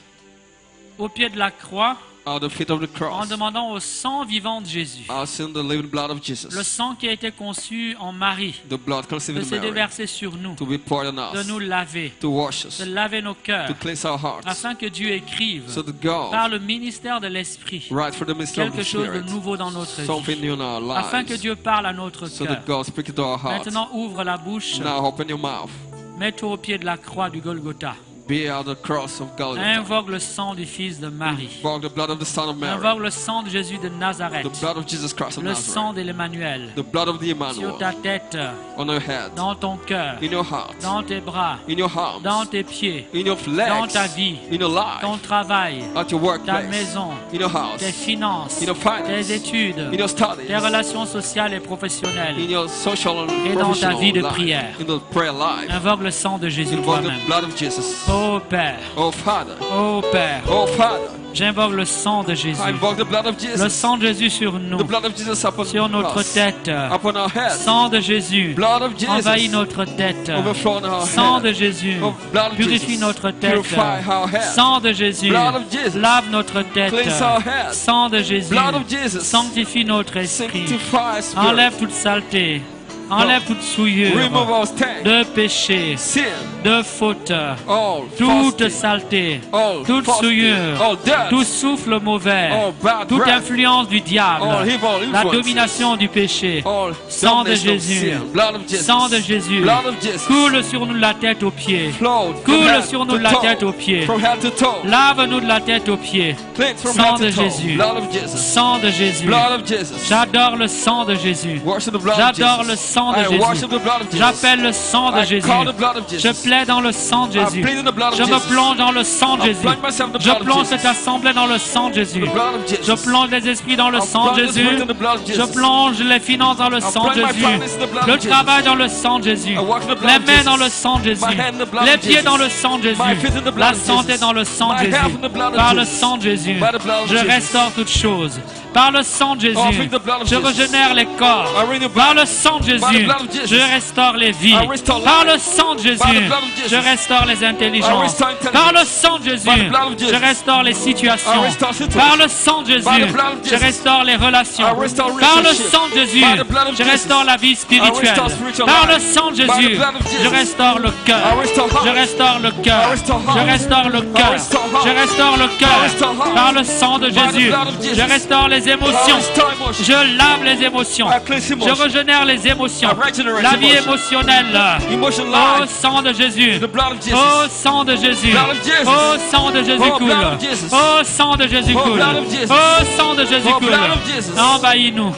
au pied de la croix
at the feet of the
en
cross.
demandant au sang vivant de Jésus.
Us in the living blood of
Le
Jesus.
sang qui a été conçu en Marie,
The blood
de
conceived
se
in Mary.
déverser sur nous,
To be poured on
de
us.
nous laver,
To wash us.
de laver nos cœurs,
To cleanse our hearts.
afin que Dieu écrive
So that God,
par le ministère de l'Esprit
right for the mystery of
quelque
the
chose de
Spirit,
nouveau dans notre
something
vie,
new in our
afin que
lives.
Dieu parle à notre
So
cœur.
that God speak into our hearts.
Maintenant, ouvre la bouche,
Now open your mouth.
mets-toi au pied de la croix du Golgotha.
Be at the cross of Golgotha.
Invoque le sang du Fils de Marie.
Invoke the blood of the Son of Mary.
Invoque le sang de Jésus de Nazareth.
The blood of Jesus Christ of
Le sang
Nazareth.
de l'Emmanuel.
The blood of the
Sur
Emmanuel.
ta tête,
On your head.
dans ton cœur,
In your heart.
dans tes bras,
In your arms.
dans tes pieds,
In your legs.
dans ta vie,
In your
ton
life.
travail,
At your
ta
workplace.
maison,
In your house.
tes finances,
In your finance.
tes
In
études,
your studies.
tes relations sociales et
In
professionnelles.
your social and
Et dans ta
professional
vie de
life.
prière.
In the prayer life.
Invoque le sang de Jésus
Invoke
toi-même.
the blood of Jesus.
Oh
Oh Père.
Oh Father.
Oh Père.
Oh Father.
J'invoque le sang de Jésus.
I invoke the blood of Jesus.
Le sang de Jésus sur nous.
The blood of Jesus upon
Sur notre
us.
tête.
Upon our head.
Sang de Jésus.
Blood of Jesus.
Envahit notre tête.
Overflow our
Sang
head.
de Jésus.
Oh, blood of
Purifie
Jesus.
notre tête.
Purify our head.
Sang de Jésus.
Blood of Jesus.
Lave notre tête.
Cleanse our head.
Sang de Jésus.
Blood of Jesus.
Sanctifie notre esprit.
Sanctify our spirit.
Enlève toute saleté. Enlève toute souillure.
Remove our stain.
De péché.
Sin.
De faute.
All
Toute
fasting.
saleté.
All
Toute
fasting.
souillure.
All death.
Tout souffle mauvais.
All bad
Toute
breath.
influence du diable.
All evil
La
influences.
domination du péché.
All
Sang de
domination of
Jésus.
sin. Blood of Jesus.
Sang de Jésus.
Blood of Jesus.
Coule sur nous de la tête aux pieds.
Flow from
Coule
head
sur nous
to
de la
toe.
tête aux pieds.
From head to toe.
Lave-nous de la tête aux pieds.
Cleanse from
Sang
head
de
to toe.
Jésus.
Blood of Jesus.
Sang de Jésus.
Blood of Jesus.
J'adore le sang de Jésus.
Worship the blood of
J'adore
Jesus.
le sang de
I
Jésus.
worship the blood of Jesus.
J'appelle le sang de
I
Jésus.
call the blood of
Je
Jesus.
plaide dans le sang de
I
Jésus.
plead in the blood of
Je me
Jesus.
plonge dans le sang de
I
Jésus.
plunge myself in the
Je
blood of
plonge
Jesus.
cette assemblée dans le sang de Jésus.
The blood of Jesus.
Je plonge les esprits dans le
I
sang de
plunge the
Jésus.
spirit in the blood of
Je
Jesus.
plonge les finances dans le sang de
plunge my
Jésus.
finance in the blood
Le
of Jesus.
travail dans le sang de Jésus.
I walk in the blood
Les
of
mains
Jesus.
dans le sang de Jésus.
My hand in the blood
Les
of
pieds
Jesus.
dans le sang de Jésus.
My feet in the blood
La
of
santé
Jesus.
dans le sang de
My health
Jésus.
in the blood of
Par le
Jesus.
sang de Jésus.
By the blood of
Je
Jesus.
restaure toutes choses. Par le sang de Jésus.
Offering the blood of
Je
Jesus.
régénère les corps.
I renew
Par
blood.
le sang de
By the
Jésus.
blood of Jesus.
Je restaure les vies.
I restore
Par
life.
le sang de
By the
Jésus.
blood of Jesus.
Je restaure les
I
intelligences.
restore intelligence.
Par le sang de Jésus.
By the blood of Jesus.
Je restaure les situations.
I restore situations.
Par le sang de Jésus.
By the blood of
Je
Jesus.
restaure les relations.
I restore
Par le
relationships.
sang de Jésus.
By the blood of
Je
Jesus.
restaure la vie
I
spirituelle.
restore spiritual
Par le
life.
sang de
By the
Jésus.
blood of Jesus.
Je restaure le cœur.
I restore hearts.
Je restaure le cœur.
I restore hearts.
Je restaure le
I
cœur.
restore hearts.
Je restaure le
I
cœur.
restore hearts.
Par le sang de
By the
Jésus.
blood of Jesus.
Je restaure les
I
émotions.
restore emotions.
Je lave les émotions.
I cleanse
Je
emotions.
régénère les émotions.
I regenerate
La vie
emotions.
émotionnelle.
Emotion
Au
life.
sang de Jésus.
The blood of Jesus.
Au sang de Jésus.
Blood of Jesus.
Au sang de Jésus
Oh,
coule.
blood of Jesus.
Au sang de Jésus
Oh,
coule.
blood of Jesus.
Au sang de Jésus
Oh,
coule.
blood of Jesus.
Envahis-nous.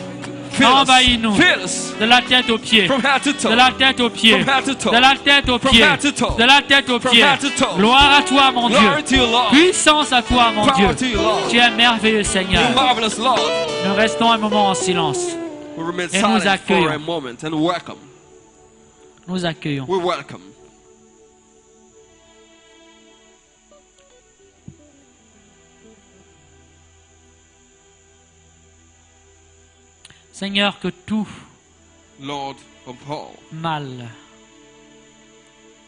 Fill us.
Envahis-nous.
Fill us.
De la tête aux pieds.
From head to toe.
De la tête aux pieds.
From head to toe.
De la tête aux
From
pieds.
head to toe.
De la tête aux
From
pieds.
head to toe.
Gloire à toi, mon Dieu.
Glory to you, Lord.
Puissance à toi, mon Dieu.
Power to you, Lord.
Tu es merveilleux, Seigneur.
You're marvelous, Lord.
Nous restons un moment en silence.
We remain
Et nous
silent
accueillons.
for a moment and welcome.
Nous accueillons.
We welcome.
Seigneur, que tout
Lord of all,
mal,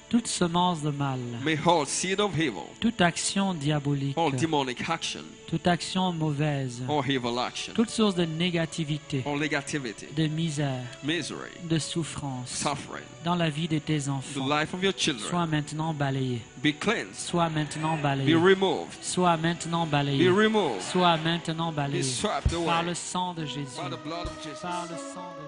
toute semence de mal,
may all seed of evil,
toute action diabolique,
all demonic action,
toute action mauvaise,
all evil action,
toute source de négativité,
all negativity,
de misère,
misery,
de souffrance
suffering,
dans la vie de tes
the
enfants,
life of your children,
sois maintenant balayé,
be cleansed,
sois maintenant
be
balayé,
removed,
sois maintenant
be
balayé,
removed,
sois maintenant
be
balayé
swept
par
away
le sang de Jésus,
by the blood of Jesus.
par le sang de